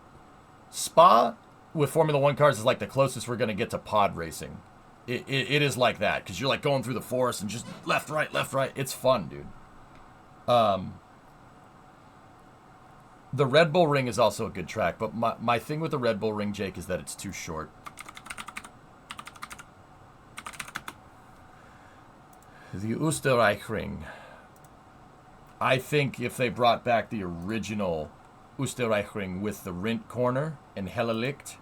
Spa with Formula One cars is like the closest we're going to get to pod racing. It is like that, because you're like going through the forest and just left, right. It's fun, dude. The Red Bull Ring is also a good track, but my thing with the Red Bull Ring, Jake, is that it's too short. The Österreich-Ring. I think if they brought back the original Österreich-Ring with the Rindt corner and Hellelicht,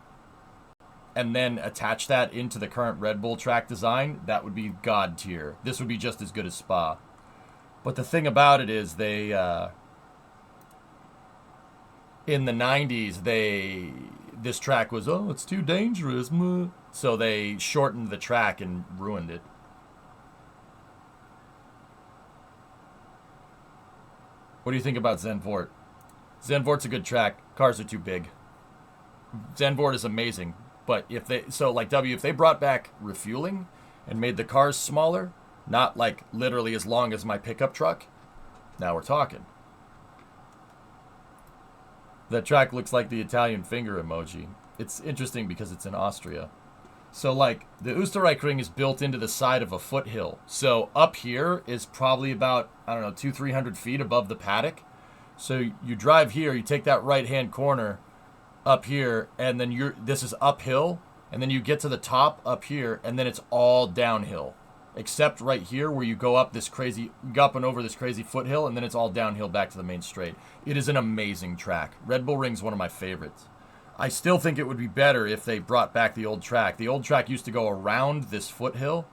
and then attach that into the current Red Bull track design, that would be god tier. This would be just as good as Spa. But the thing about it is they, in the 90s, this track was, oh, it's too dangerous. So they shortened the track and ruined it. What do you think about Zandvoort? Zandvoort's a good track. Cars are too big. Zandvoort is amazing. But if they brought back refueling and made the cars smaller, not like literally as long as my pickup truck, now we're talking. That track looks like the Italian finger emoji. It's interesting because it's in Austria. So like the Österreich-Ring is built into the side of a foothill. So up here is probably about, I don't know, 200-300 feet above the paddock. So you drive here, you take that right-hand corner up here, and then this is uphill, and then you get to the top up here, and then it's all downhill, except right here where you go up and over this crazy foothill, and then it's all downhill back to the main straight. It is an amazing track. Red Bull Ring's one of my favorites. I still think it would be better if they brought back the old track. The old track used to go around this foothill,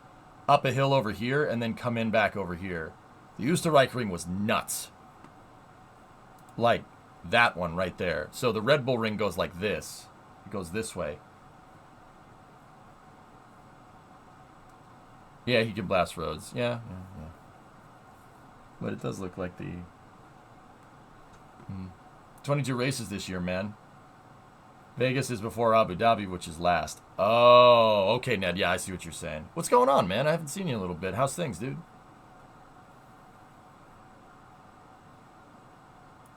up a hill over here and then come in back over here. The Österreich-Ring was nuts. Like that one right there. So the Red Bull Ring goes like this. It goes this way. Yeah, he can blast roads. Yeah. But it does look like the... 22 races this year, man. Vegas is before Abu Dhabi, which is last. Oh, okay, Ned. Yeah, I see what you're saying. What's going on, man? I haven't seen you in a little bit. How's things, dude?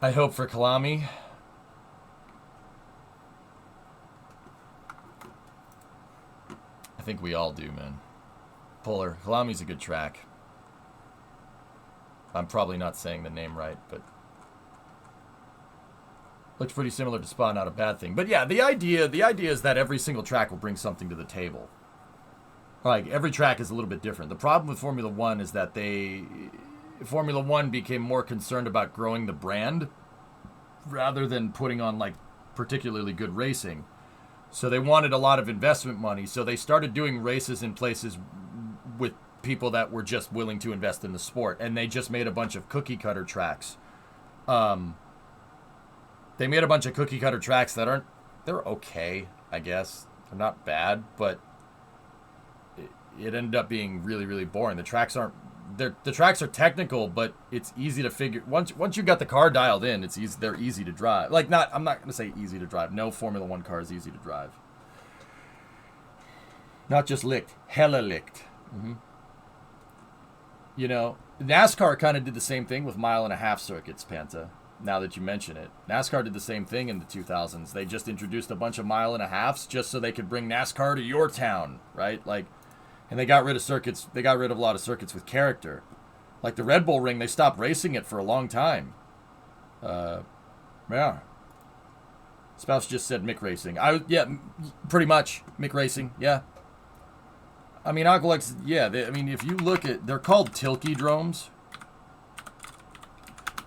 I hope for Kalami. I think we all do, man. Polar. Kalami's a good track. I'm probably not saying the name right, but looks pretty similar to Spa, not a bad thing. But yeah, the idea is that every single track will bring something to the table. Like, every track is a little bit different. The problem with Formula One is that Formula One became more concerned about growing the brand rather than putting on, like, particularly good racing. So they wanted a lot of investment money, so they started doing races in places with people that were just willing to invest in the sport, and they just made a bunch of cookie-cutter tracks. They made a bunch of cookie-cutter tracks that they're okay, I guess. They're not bad, but it ended up being really, really boring. The tracks are technical, but it's easy to figure. Once you got the car dialed in, it's easy. They're easy to drive. I'm not going to say easy to drive. No Formula One car is easy to drive. Not just licked, hella licked. Mm-hmm. You know, NASCAR kind of did the same thing with 1.5-mile circuits, Panta. Now that you mention it, NASCAR did the same thing in the 2000s. They just introduced a bunch of 1.5-miles just so they could bring NASCAR to your town, right? Like, and they got rid of circuits. They got rid of a lot of circuits with character. Like the Red Bull Ring, they stopped racing it for a long time. Yeah. Spouse just said Mick Racing. Yeah, pretty much Mick Racing. Yeah. I mean, Aqualex, yeah. If you look at, they're called Tilke dromes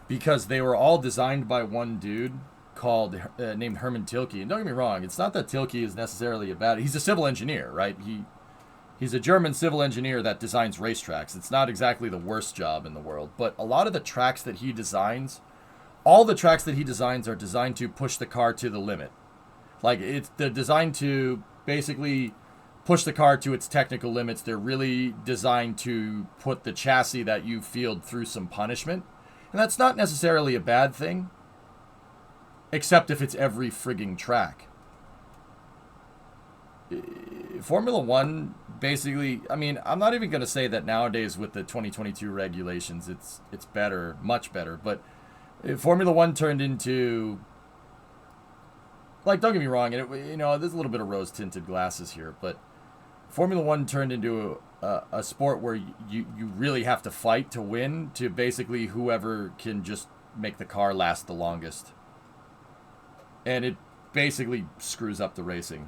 because they were all designed by one dude called named Herman Tilke. And don't get me wrong, it's not that Tilke is necessarily a bad. He's a civil engineer, right? He's a German civil engineer that designs racetracks. It's not exactly the worst job in the world, but a lot of the tracks that he designs, all the tracks that he designs are designed to push the car to the limit. Like, they're designed to basically push the car to its technical limits. They're really designed to put the chassis that you field through some punishment. And that's not necessarily a bad thing, except if it's every frigging track. Formula One, basically, I'm not even going to say that nowadays with the 2022 regulations, it's better, much better, but Formula One turned into, like, don't get me wrong, and there's a little bit of rose-tinted glasses here, but Formula One turned into a sport where you really have to fight to win, to basically whoever can just make the car last the longest. And it basically screws up the racing.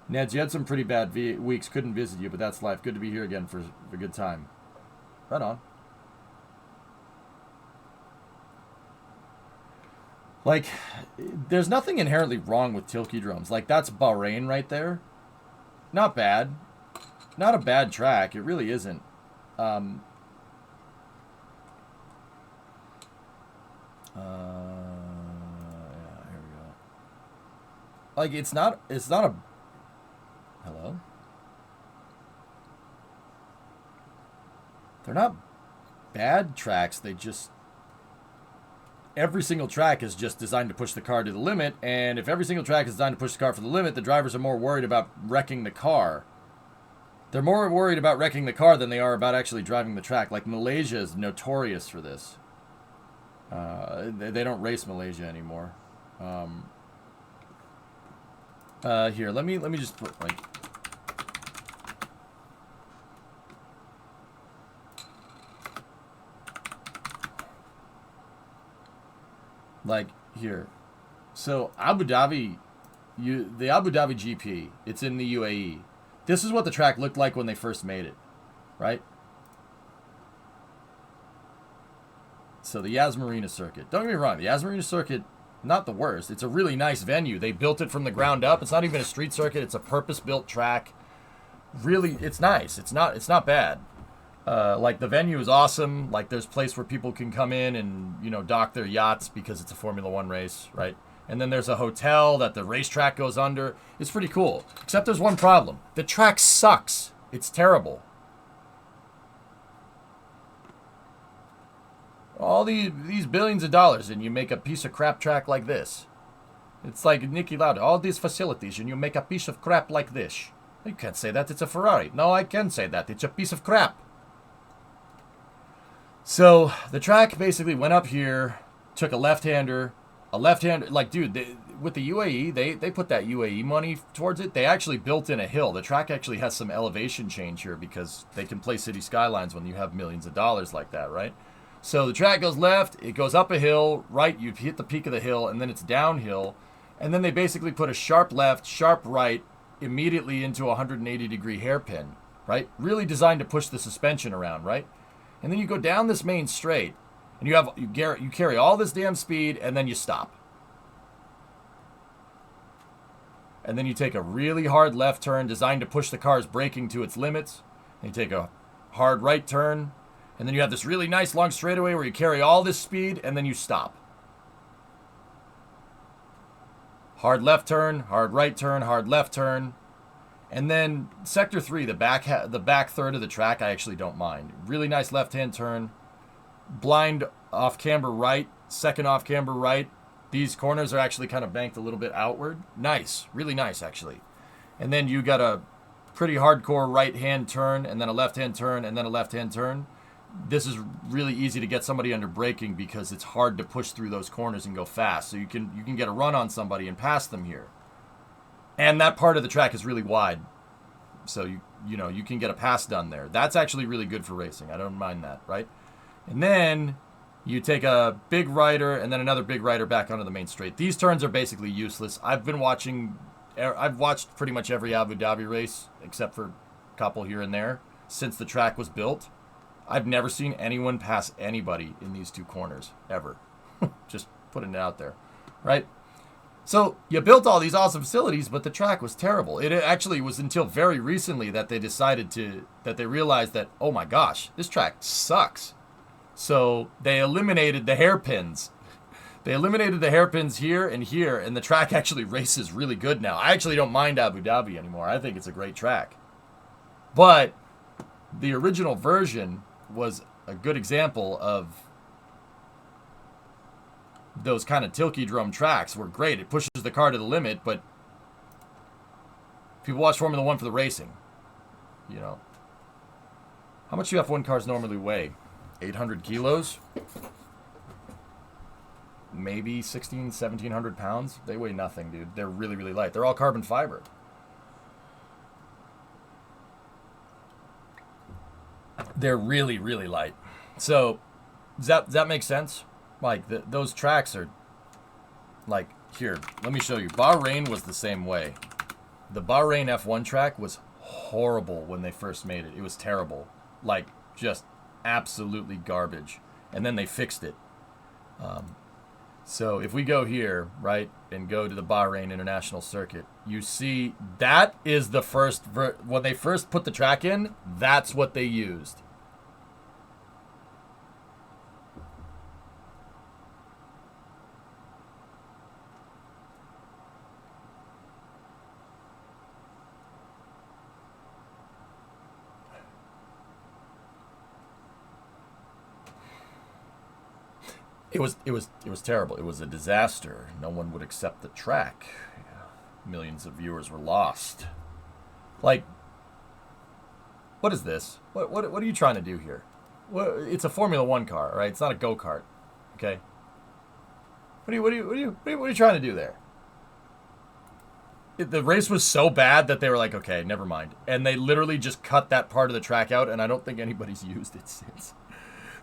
Neds, you had some pretty bad weeks. Couldn't visit you, but that's life. Good to be here again for a good time. Right on. Like, there's nothing inherently wrong with Tilke drums. Like, that's Bahrain right there. Not bad. Not a bad track. It really isn't. Yeah, here we go. Like, it's not a... Hello? They're not bad tracks. They just... Every single track is just designed to push the car to the limit, and if every single track is designed to push the car for the limit, the drivers are more worried about wrecking the car. They're more worried about wrecking the car than they are about actually driving the track. Like, Malaysia is notorious for this. They don't race Malaysia anymore. Here, let me just put, like here. So Abu Dhabi, the Abu Dhabi GP, it's in the UAE. This is what the track looked like when they first made it, right? So the Yas Marina circuit. Don't get me wrong, the Yas Marina circuit, not the worst. It's a really nice venue. They built it from the ground up. It's not even a street circuit. It's a purpose-built track. really, it's nice. It's not bad. Like the venue is awesome. Like there's a place where people can come in and dock their yachts because it's a Formula One race, right? And then there's a hotel that the racetrack goes under. It's pretty cool. Except there's one problem. The track sucks. It's terrible. All these billions of dollars and you make a piece of crap track like this. It's like Nicky Lauda. All these facilities and you make a piece of crap like this. You can't say that. It's a Ferrari. No, I can say that. It's a piece of crap. So the track basically went up here, took a left-hander, like, dude, with the UAE, they put that UAE money towards it. They actually built in a hill. The track actually has some elevation change here because they can play city skylines when you have millions of dollars like that, right? So the track goes left, it goes up a hill, right, you hit the peak of the hill, and then it's downhill. And then they basically put a sharp left, sharp right, immediately into a 180-degree hairpin, right? Really designed to push the suspension around, right? And then you go down this main straight, and you carry all this damn speed, and then you stop. And then you take a really hard left turn designed to push the car's braking to its limits. And you take a hard right turn, and then you have this really nice long straightaway where you carry all this speed, and then you stop. Hard left turn, hard right turn, hard left turn. And then Sector 3, the back third of the track, I actually don't mind. Really nice left-hand turn. Blind off camber right, second off camber right. These corners are actually kind of banked a little bit outward. Nice, really nice actually. And then you got a pretty hardcore right-hand turn, and then a left-hand turn, and then a left-hand turn. This is really easy to get somebody under braking because it's hard to push through those corners and go fast. So you can get a run on somebody and pass them here. And that part of the track is really wide. So you can get a pass done there. That's actually really good for racing. I don't mind that, right? And then you take a big righter and then another big righter back onto the main straight. These turns are basically useless. I've watched pretty much every Abu Dhabi race except for a couple here and there since the track was built. I've never seen anyone pass anybody in these two corners ever. Just putting it out there, right? So you built all these awesome facilities, but the track was terrible. It actually was until very recently that they realized that, oh my gosh, this track sucks. So they eliminated the hairpins. They eliminated the hairpins here, and the track actually races really good now. I actually don't mind Abu Dhabi anymore. I think it's a great track. But the original version was a good example of those kind of tilky drum tracks were great. It pushes the car to the limit, but people watch Formula One for the racing. How much do F1 cars normally weigh? 800 kilos? Maybe 1,700 pounds? They weigh nothing, dude. They're really, really light. They're all carbon fiber. They're really, really light. So, does that make sense? Like, those tracks are, like, here, let me show you. Bahrain was the same way. The Bahrain F1 track was horrible when they first made it. It was terrible. Like, just absolutely garbage. And then they fixed it. So if we go here, right, and go to the Bahrain International Circuit, you see that is the first, when they first put the track in, that's what they used. It was terrible. It was a disaster. No one would accept the track. Millions of viewers were lost. Like, what is this? What are you trying to do here? It's a Formula One car, right? It's not a go-kart. Okay. What are you trying to do there? The race was so bad that they were like, okay, never mind, and they literally just cut that part of the track out, and I don't think anybody's used it since.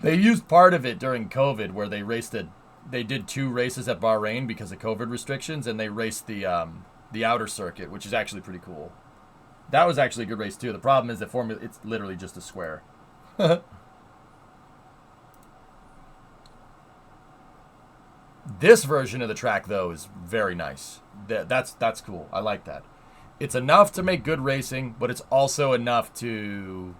They used part of it during COVID where they did 2 races at Bahrain because of COVID restrictions, and they raced the outer circuit, which is actually pretty cool. That was actually a good race too. The problem is that it's literally just a square. This version of the track though is very nice. That's cool. I like that. It's enough to make good racing, but it's also enough to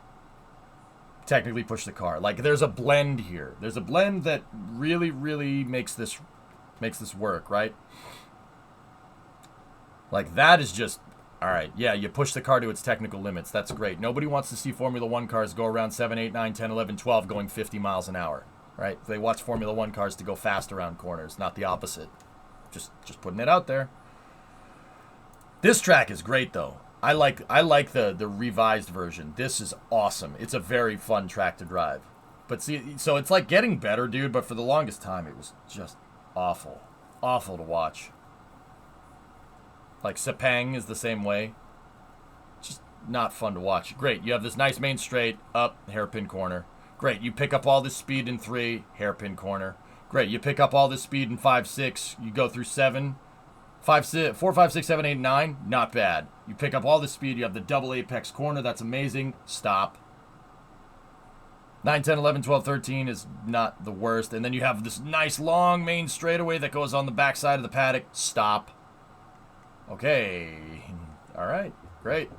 technically push the car. Like, there's a blend here. There's a blend that really, really makes this work, right? Like, that is just, all right, yeah, you push the car to its technical limits. That's great. Nobody wants to see Formula 1 cars go around 7, 8, 9, 10, 11, 12 going 50 miles an hour, right? They watch Formula 1 cars to go fast around corners, not the opposite. Just putting it out there. This track is great, though. I like the revised version. This is awesome. It's a very fun track to drive. But see, so it's like getting better, dude, but for the longest time, it was just awful. Awful to watch. Like, Sepang is the same way. Just not fun to watch. Great, you have this nice main straight, up, hairpin corner. Great, you pick up all this speed in 3, hairpin corner. Great, you pick up all this speed in 5, 6, you go through 7. 4, 5, 6, 7, 8, 9, not bad. You pick up all the speed, you have the double apex corner, that's amazing. Stop. 9, 10, 11, 12, 13 is not the worst. And then you have this nice long main straightaway that goes on the backside of the paddock. Stop. Okay. All right. Great.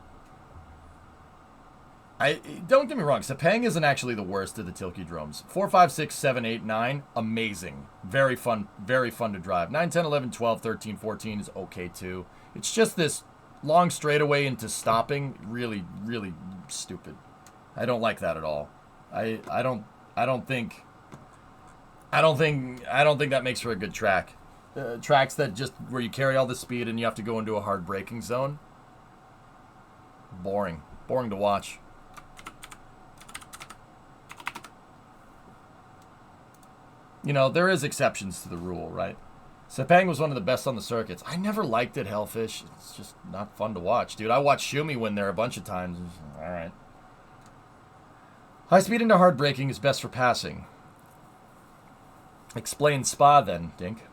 Don't get me wrong, Sepang isn't actually the worst of the Tilkedromes. 4, 5, 6, 7, 8, 9, amazing. Very fun to drive. 9, 10, 11, 12, 13, 14 is okay too. It's just this long straightaway into stopping, really, really stupid. I don't like that at all. I don't think that makes for a good track. Tracks that just where you carry all the speed and you have to go into a hard braking zone. Boring to watch. You know, there is exceptions to the rule, right? Sepang was one of the best on the circuits. I never liked it, Hellfish. It's just not fun to watch. Dude, I watched Shumi win there a bunch of times. All right. High speed into hard braking is best for passing. Explain Spa then, Dink.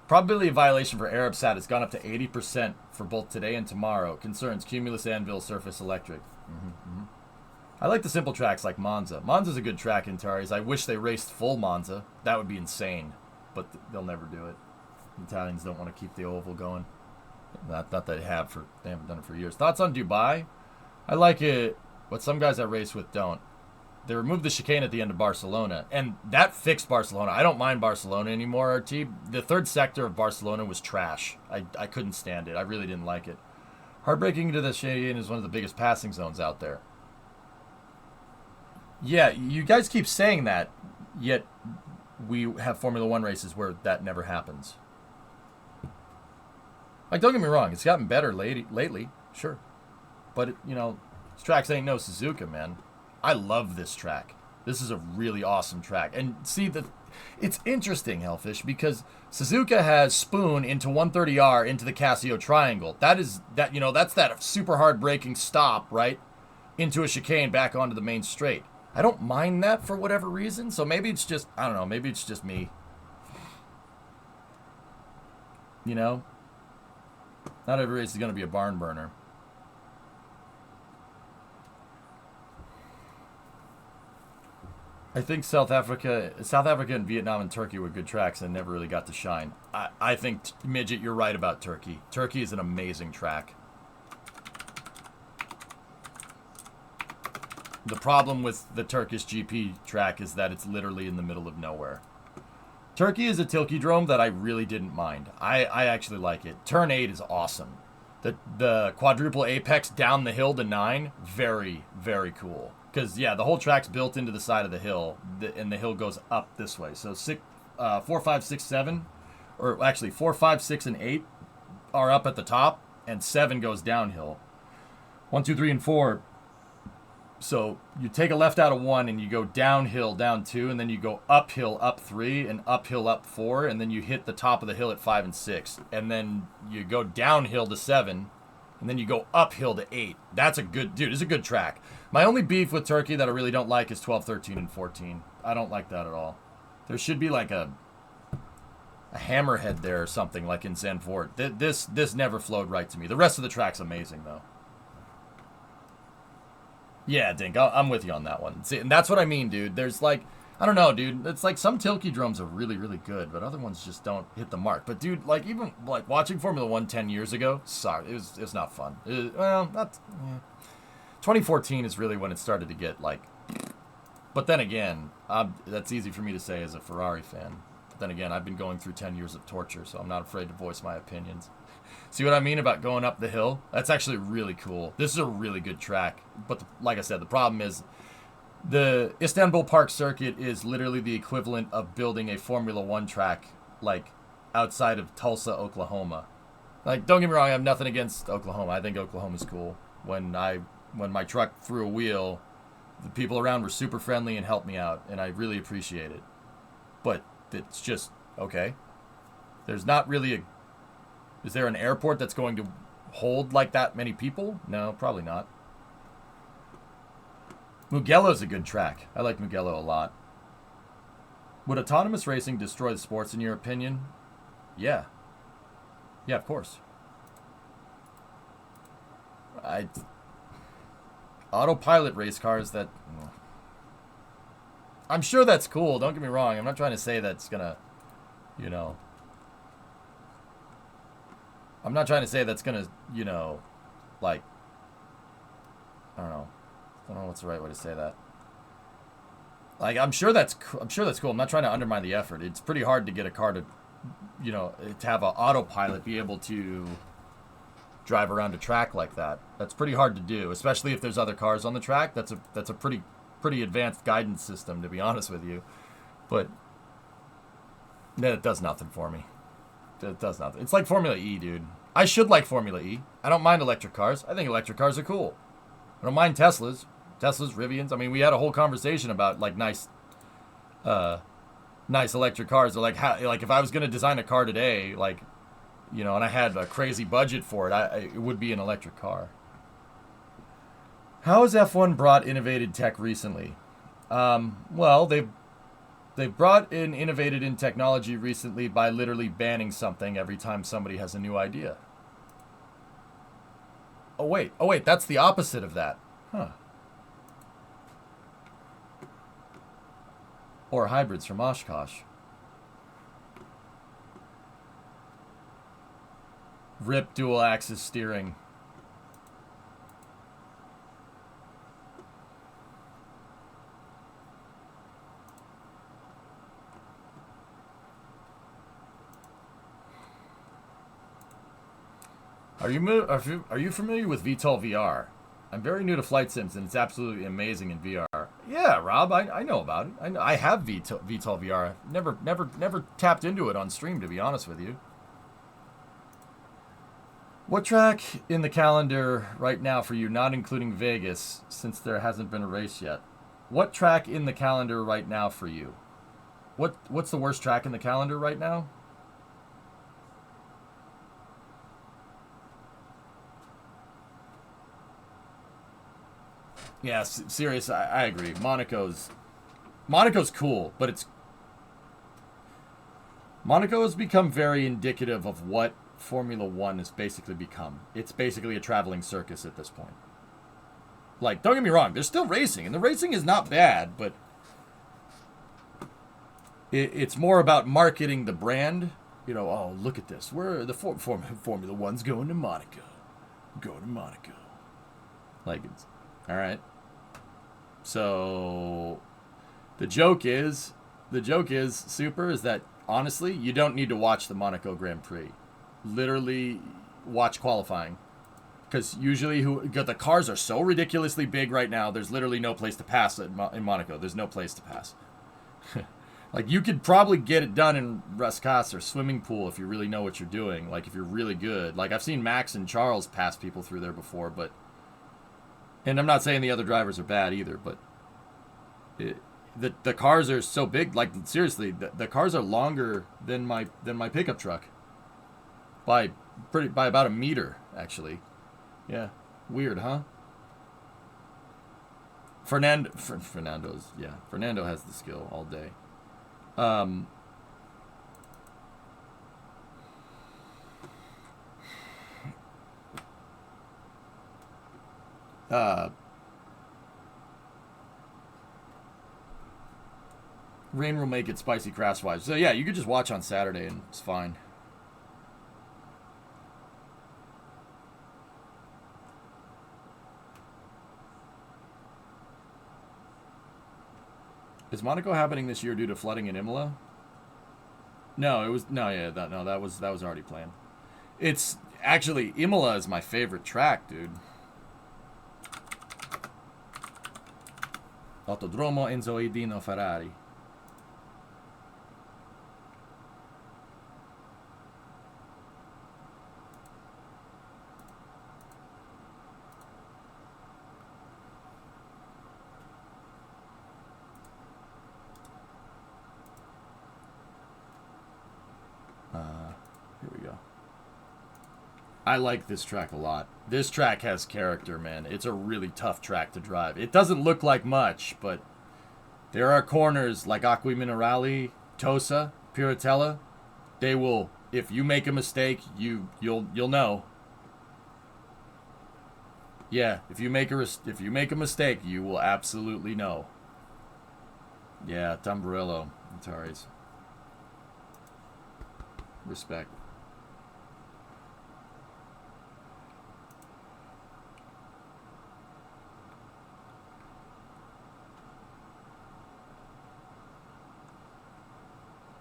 Probability of violation for ArabSat has gone up to 80% for both today and tomorrow. Concerns Cumulus Anvil Surface Electric. I like the simple tracks like Monza. Monza's a good track in Taris. I wish they raced full Monza. That would be insane. But they'll never do it. The Italians don't want to keep the oval going. Not that they haven't done it for years. Thoughts on Dubai? I like it, but some guys I race with don't. They removed the chicane at the end of Barcelona, and that fixed Barcelona. I don't mind Barcelona anymore, RT. The third sector of Barcelona was trash. I couldn't stand it. I really didn't like it. Hard-braking into the chicane is one of the biggest passing zones out there. Yeah, you guys keep saying that, yet we have Formula 1 races where that never happens. Like, don't get me wrong, it's gotten better lately, sure. But, this tracks ain't no Suzuka, man. I love this track. This is a really awesome track. And see, it's interesting, Hellfish, because Suzuka has Spoon into 130R into the Casio Triangle. That's that super hard braking stop, right? Into a chicane back onto the main straight. I don't mind that for whatever reason. So maybe it's just, I don't know, maybe it's just me. Not every race is going to be a barn burner. I think South Africa and Vietnam and Turkey were good tracks and never really got to shine. I think, Midget, you're right about Turkey. Turkey is an amazing track. The problem with the Turkish GP track is that it's literally in the middle of nowhere. Turkey is a Tilkedrome that I really didn't mind. I actually like it. Turn 8 is awesome. The quadruple apex down the hill to 9, very, very cool. Because, yeah, the whole track's built into the side of the hill, and the hill goes up this way. So 4, 5, 6, 7, or actually 4, 5, 6, and 8 are up at the top, and 7 goes downhill. 1, 2, 3, and 4. So you take a left out of 1, and you go downhill down 2, and then you go uphill up 3, and uphill up 4, and then you hit the top of the hill at 5 and 6. And then you go downhill to 7, and then you go uphill to 8. That's a good, dude, it's a good track. My only beef with Turkey that I really don't like is 12, 13, and 14. I don't like that at all. There should be like a hammerhead there or something like in Zandvoort. This never flowed right to me. The rest of the track's amazing, though. Yeah, Dink, I'm with you on that one. See, and that's what I mean, dude. There's like, I don't know, dude. It's like some Tilke drums are really, really good, but other ones just don't hit the mark. But dude, like even like watching Formula One 10 years ago, sorry, it was not fun. Well, that's 2014 is really when it started to get like. But then again, that's easy for me to say as a Ferrari fan. But then again, I've been going through 10 years of torture, so I'm not afraid to voice my opinions. See what I mean about going up the hill? That's actually really cool. This is a really good track. But like I said, the problem is the Istanbul Park circuit is literally the equivalent of building a Formula One track like outside of Tulsa, Oklahoma. Like, don't get me wrong, I have nothing against Oklahoma. I think Oklahoma's cool. When my truck threw a wheel, the people around were super friendly and helped me out, and I really appreciate it. But it's just okay. There's not really a. Is there an airport that's going to hold like that many people? No, probably not. Mugello's a good track. I like Mugello a lot. Would autonomous racing destroy the sports in your opinion? Yeah. Yeah, of course. Autopilot race cars that... I'm sure that's cool, don't get me wrong. I'm not trying to say that's gonna, you know... I'm not trying to say that's gonna, you know, like... I don't know what's the right way to say that. Like, I'm sure that's cool. I'm not trying to undermine the effort. It's pretty hard to get a car to, you know, to have an autopilot be able to drive around a track like that. That's pretty hard to do, especially if there's other cars on the track. That's a pretty advanced guidance system, to be honest with you. But it does nothing for me. It does nothing. It's like Formula E, dude. I should like Formula E. I don't mind electric cars. I think electric cars are cool. I don't mind Teslas, Rivians. I mean, we had a whole conversation about like nice electric cars. Or like how, like if I was gonna design a car today, like, you know, and I had a crazy budget for it, it would be an electric car. How has F1 brought innovative tech recently? Well, they've brought in innovated in technology recently by literally banning something every time somebody has a new idea. Oh wait, that's the opposite of that. Huh. Or hybrids from Oshkosh. RIP dual axis steering. Are you familiar with VTOL VR? I'm very new to flight sims, and it's absolutely amazing in VR. Yeah, Rob, I know about it. I have VTOL VR. Never tapped into it on stream, to be honest with you. What track in the calendar right now for you, not including Vegas, since there hasn't been a race yet? What track in the calendar right now for you? What's the worst track in the calendar right now? Yeah, serious. I agree. Monaco's cool, but Monaco has become very indicative of what Formula One has basically become. It's basically a traveling circus at this point. Like, don't get me wrong, there's still racing, and the racing is not bad, but it's more about marketing the brand. You know, oh, look at this. We're the Formula One's going to Monaco. Going to Monaco. Like, it's all right. So the joke is super is that honestly you don't need to watch the Monaco Grand Prix. Literally watch qualifying, because usually the cars are so ridiculously big right now. There's literally no place to pass in Monaco. There's no place to pass. Like, you could probably get it done in Rascasse or swimming pool if you really know what you're doing. Like, if you're really good. Like, I've seen Max and Charles pass people through there before, but. And I'm not saying the other drivers are bad either, but the cars are so big. Like, seriously, the cars are longer than my pickup truck by about a meter, actually. Yeah, weird, huh? Fernando has the skill all day. Rain will make it spicy crash-wise. So yeah, you could just watch on Saturday and it's fine. Is Monaco happening this year due to flooding in Imola? No, it was that was already planned. It's actually Imola is my favorite track, dude. Autodromo Enzo Edino Ferrari. Here we go. I like this track a lot. This track has character, man. It's a really tough track to drive. It doesn't look like much, but there are corners like Acqui Minerali, Tosa, Piratella. They will, if you make a mistake, you'll know. Yeah, if you make a mistake, you will absolutely know. Yeah, Tamburello, Antares. Respect.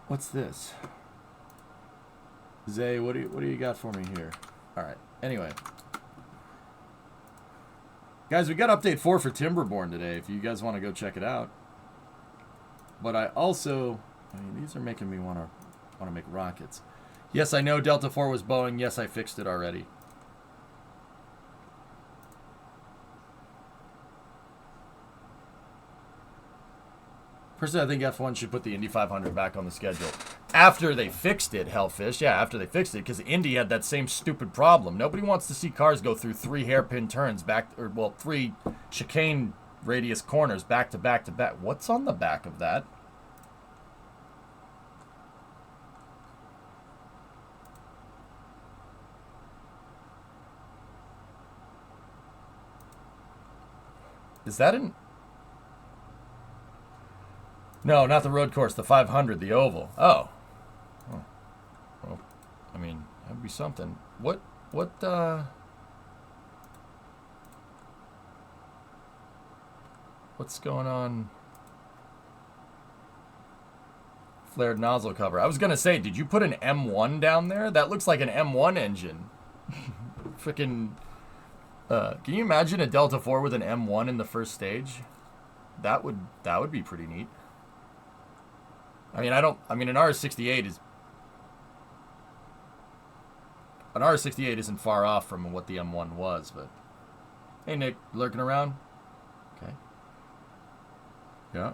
What's this? Zay, what do you got for me here? All right. Anyway, guys, we got update 4 for Timberborn today. If you guys want to go check it out. But I mean, these are making me want to make rockets. Yes, I know Delta 4 was Boeing. Yes, I fixed it already. Personally, I think F1 should put the Indy 500 back on the schedule. After they fixed it, Hellfish. Yeah, after they fixed it, because Indy had that same stupid problem. Nobody wants to see cars go through 3 hairpin turns back, 3 chicane radius corners back to back to back. What's on the back of that? Is that an... No, not the road course, the 500, the oval. Oh. Well, I mean, that'd be something. What's going on? Flared nozzle cover. I was going to say, did you put an M1 down there? That looks like an M1 engine. Freaking... can you imagine a Delta 4 with an M1 in the first stage? That would be pretty neat. I mean, an RS-68 isn't far off from what the M1 was, but... Hey, Nick, lurking around? Okay. Yeah.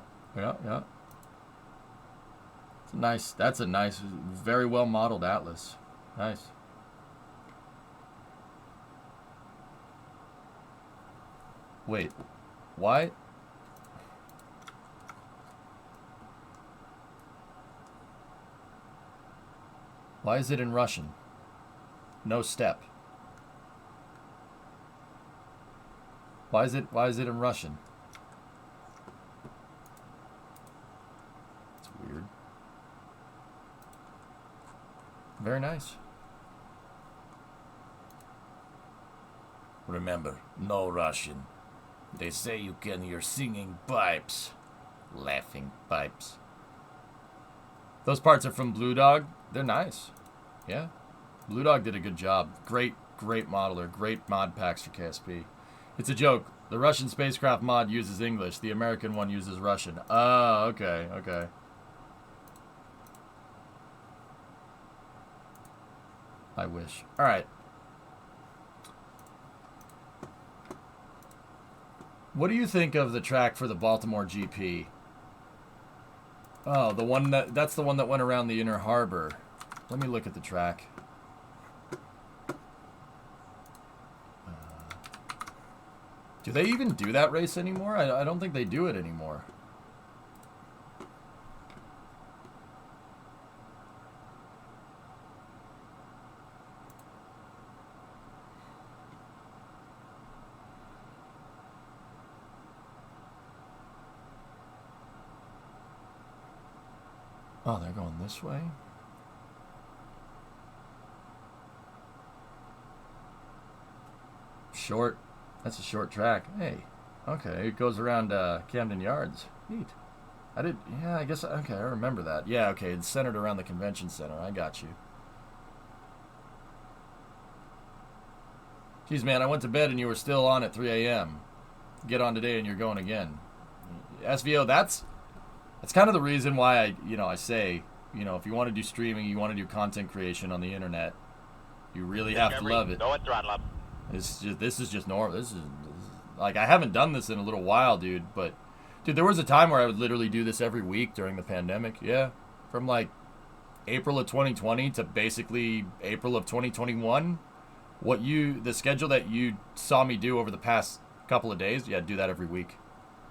That's a nice, very well modeled Atlas. Nice. Wait, why? Why is it in Russian? No step. Why is it in Russian? It's weird. Very nice. Remember, no Russian. They say you can hear singing pipes. Laughing pipes. Those parts are from Blue Dog. They're nice. Yeah. Blue Dog did a good job. Great modeler. Great mod packs for KSP. It's a joke. The Russian spacecraft mod uses English. The American one uses Russian. Oh, okay. I wish. Alright. What do you think of the track for the Baltimore GP? Oh, that's the one that went around the Inner Harbor. Let me look at the track. Do they even do that race anymore? I don't think they do it anymore. Oh, they're going this way? Short. That's a short track. Hey. Okay, it goes around Camden Yards. Neat. Yeah, I guess, okay, I remember that. Yeah, okay, it's centered around the convention center. I got you. Geez, man, I went to bed and you were still on at 3 a.m. Get on today and you're going again. SVO, that's kind of the reason why I say, if you want to do streaming, you want to do content creation on the internet, you really have to love it. Go and throttle up. This is just normal. This is like, I haven't done this in a little while, dude. But dude, there was a time where I would literally do this every week during the pandemic. Yeah, from like April of 2020 to basically April of 2021. The schedule that you saw me do over the past couple of days, yeah, do that every week.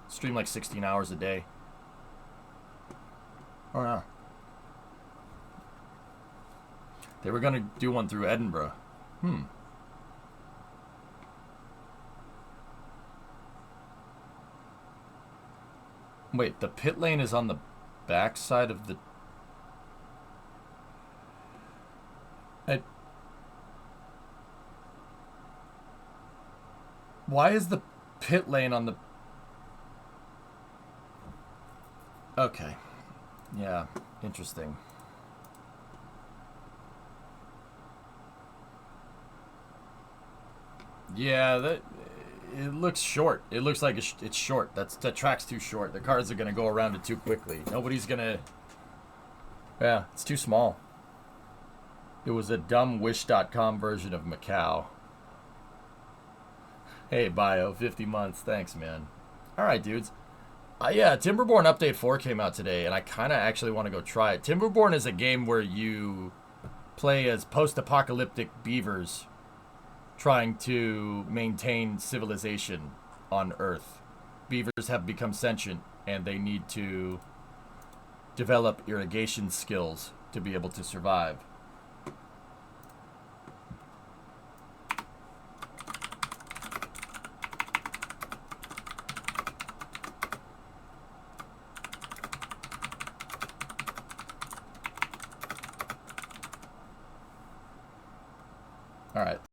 Stream like 16 hours a day. Oh yeah. They were gonna do one through Edinburgh. Wait, the pit lane is on the back side of the... Why is the pit lane on the... Okay. Yeah, interesting. Yeah, it looks short. It looks like it's short. That track's too short. The cars are gonna go around it too quickly. Nobody's gonna... Yeah, it's too small. It was a dumb Wish.com version of Macau. Hey, Bio, 50 months. Thanks, man. Alright, dudes. Yeah, Timberborn Update 4 came out today, and I kind of actually want to go try it. Timberborn is a game where you play as post-apocalyptic beavers trying to maintain civilization on Earth. Beavers have become sentient, and they need to develop irrigation skills to be able to survive. All right.